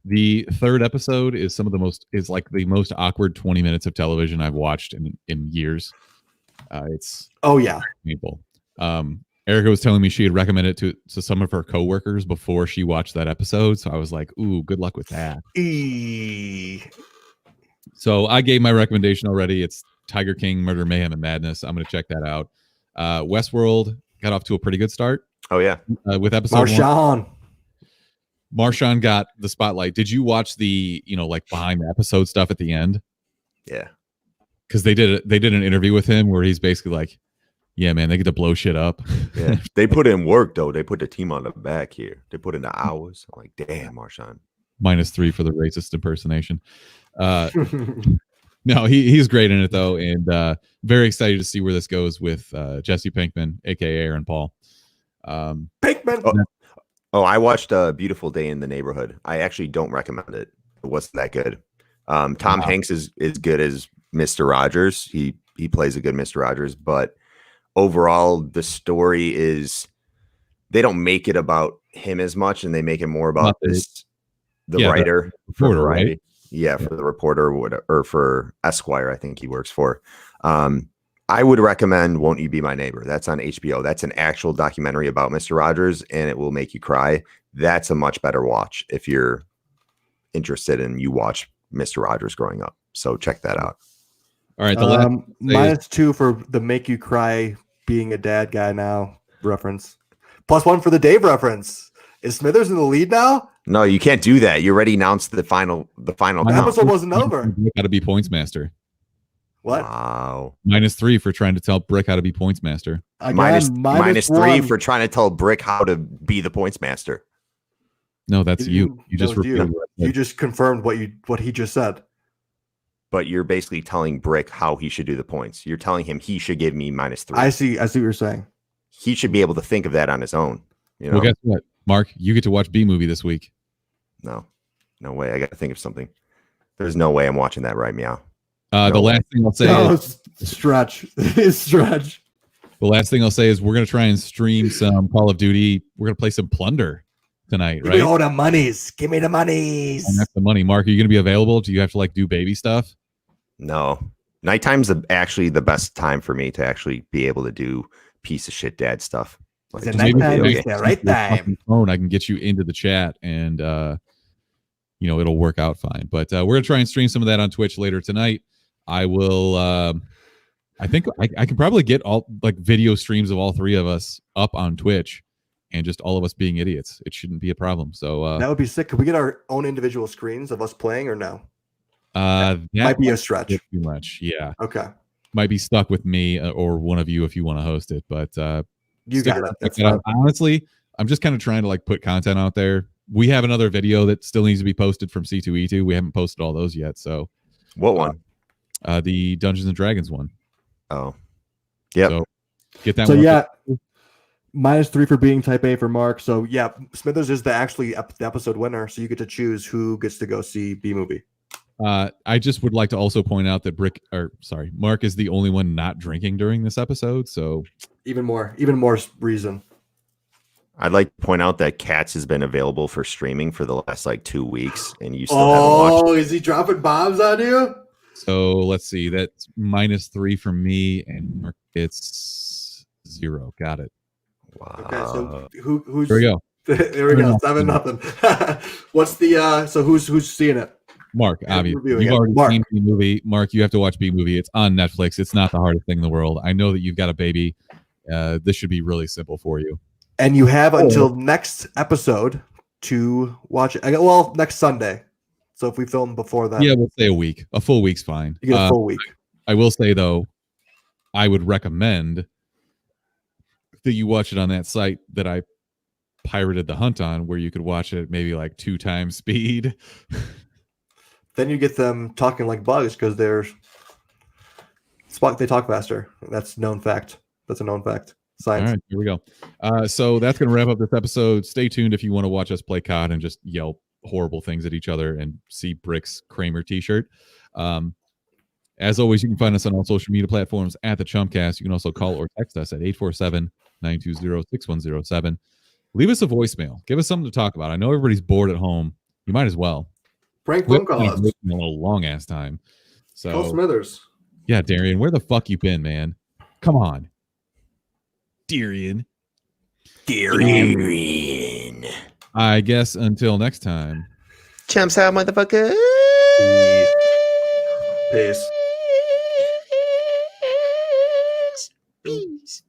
The third episode is like the most awkward 20 minutes of television I've watched in years. It's painful. Erica was telling me she had recommended it to some of her coworkers before she watched that episode, so I was like, "Ooh, good luck with that." So I gave my recommendation already. It's Tiger King, Murder, Mayhem, and Madness. I'm going to check that out. Westworld got off to a pretty good start. Oh yeah, with episode Marshawn. Marshawn got the spotlight. Did you watch the like behind the episode stuff at the end? Yeah, because they did an interview with him where he's basically like, "Yeah, man, they get to blow shit up." Yeah, they put in work though. They put the team on the back here. They put in the hours. I'm like, damn, Marshawn. -3 for the racist impersonation. No, he's great in it though, and very excited to see where this goes with Jesse Pinkman, aka Aaron Paul. Pinkman. Oh, I watched A Beautiful Day in the Neighborhood. I actually don't recommend it. It wasn't that good. Tom Hanks is good as Mr. Rogers. He plays a good Mr. Rogers, but overall the story is they don't make it about him as much, and they make it more about the writer for Variety. Right? Yeah, for the reporter or for Esquire, I think he works for. I would recommend Won't You Be My Neighbor? That's on HBO. That's an actual documentary about Mr. Rogers, and it will make you cry. That's a much better watch if you're interested and you watch Mr. Rogers growing up. So check that out. All right. -2 for the make you cry being a dad guy now reference. +1 for the Dave reference. Is Smithers in the lead now? No, you can't do that. You already announced the final. The episode wasn't over. Got to be points master. What? Wow. -3 for trying to tell Brick how to be points master. Again, -3 for trying to tell Brick how to be the points master. No, that's you. You just you just confirmed what he just said. But you're basically telling Brick how he should do the points. You're telling him he should give me -3. I see what you're saying. He should be able to think of that on his own. You know? Well, guess what, Mark? You get to watch B Movie this week. No way. I got to think of something. There's no way I'm watching that right meow. The last thing I'll say is stretch. Stretch. The last thing I'll say is we're gonna try and stream some Call of Duty. We're gonna play some Plunder tonight, right? Give me all the monies. Give me the monies. And that's the money. Mark, are you gonna be available? Do you have to like do baby stuff? No. Nighttime's actually the best time for me to actually be able to do piece of shit dad stuff. Like, it's nighttime. It's the right time. I can get you into the chat and it'll work out fine. But we're gonna try and stream some of that on Twitch later tonight. I will I think I can probably get all like video streams of all three of us up on Twitch and just all of us being idiots. It shouldn't be a problem. So that would be sick. Could we get our own individual screens of us playing or no? That might be a stretch. Too much. Yeah. Okay. Might be stuck with me or one of you if you want to host it, but you got it. Honestly, I'm just kind of trying to like put content out there. We have another video that still needs to be posted from C2E2. We haven't posted all those yet. So what one? The Dungeons and Dragons one. Oh, yeah. So get that. So one yeah, -3 for being type A for Mark. So yeah, Smithers is the episode winner. So you get to choose who gets to go see B Movie. I just would like to also point out that Mark is the only one not drinking during this episode. So even more reason. I'd like to point out that Cats has been available for streaming for the last like 2 weeks, and you still haven't watched. Oh, is he dropping bombs on you? So let's see. That's -3 for me, and Mark gets 0. Got it. Wow. Okay, so who's Here we go. There we go. 7-0. What's the so who's seeing it? Mark, I'm obviously. reviewing You've it. already Mark. seen the movie. Mark, you have to watch B Movie. It's on Netflix. It's not the hardest thing in the world. I know that you've got a baby. This should be really simple for you. And you have until next episode to watch it. Well, next Sunday. So if we film before that, Yeah, we'll say a week. A full week's fine. you get a full week. I will say, though, I would recommend that you watch it on that site that I pirated The Hunt on, where you could watch it maybe like 2 times speed. Then you get them talking like bugs because they talk faster. That's a known fact. That's a known fact. Science. All right, here we go. So that's going to wrap up this episode. Stay tuned if you want to watch us play COD and just yell horrible things at each other and see Brick's Kramer t-shirt. As always, you can find us on all social media platforms at the Chumpcast. You can also call or text us at 847-920-6107. Leave us a voicemail. Give us something to talk about. I know everybody's bored at home. You might as well. Prank We're phone calls. a little long ass time. Call So Smithers. yeah, Darian, where the fuck you been, man? Come on, Darian. I guess until next time. Chumps out, motherfucker. Peace. Peace.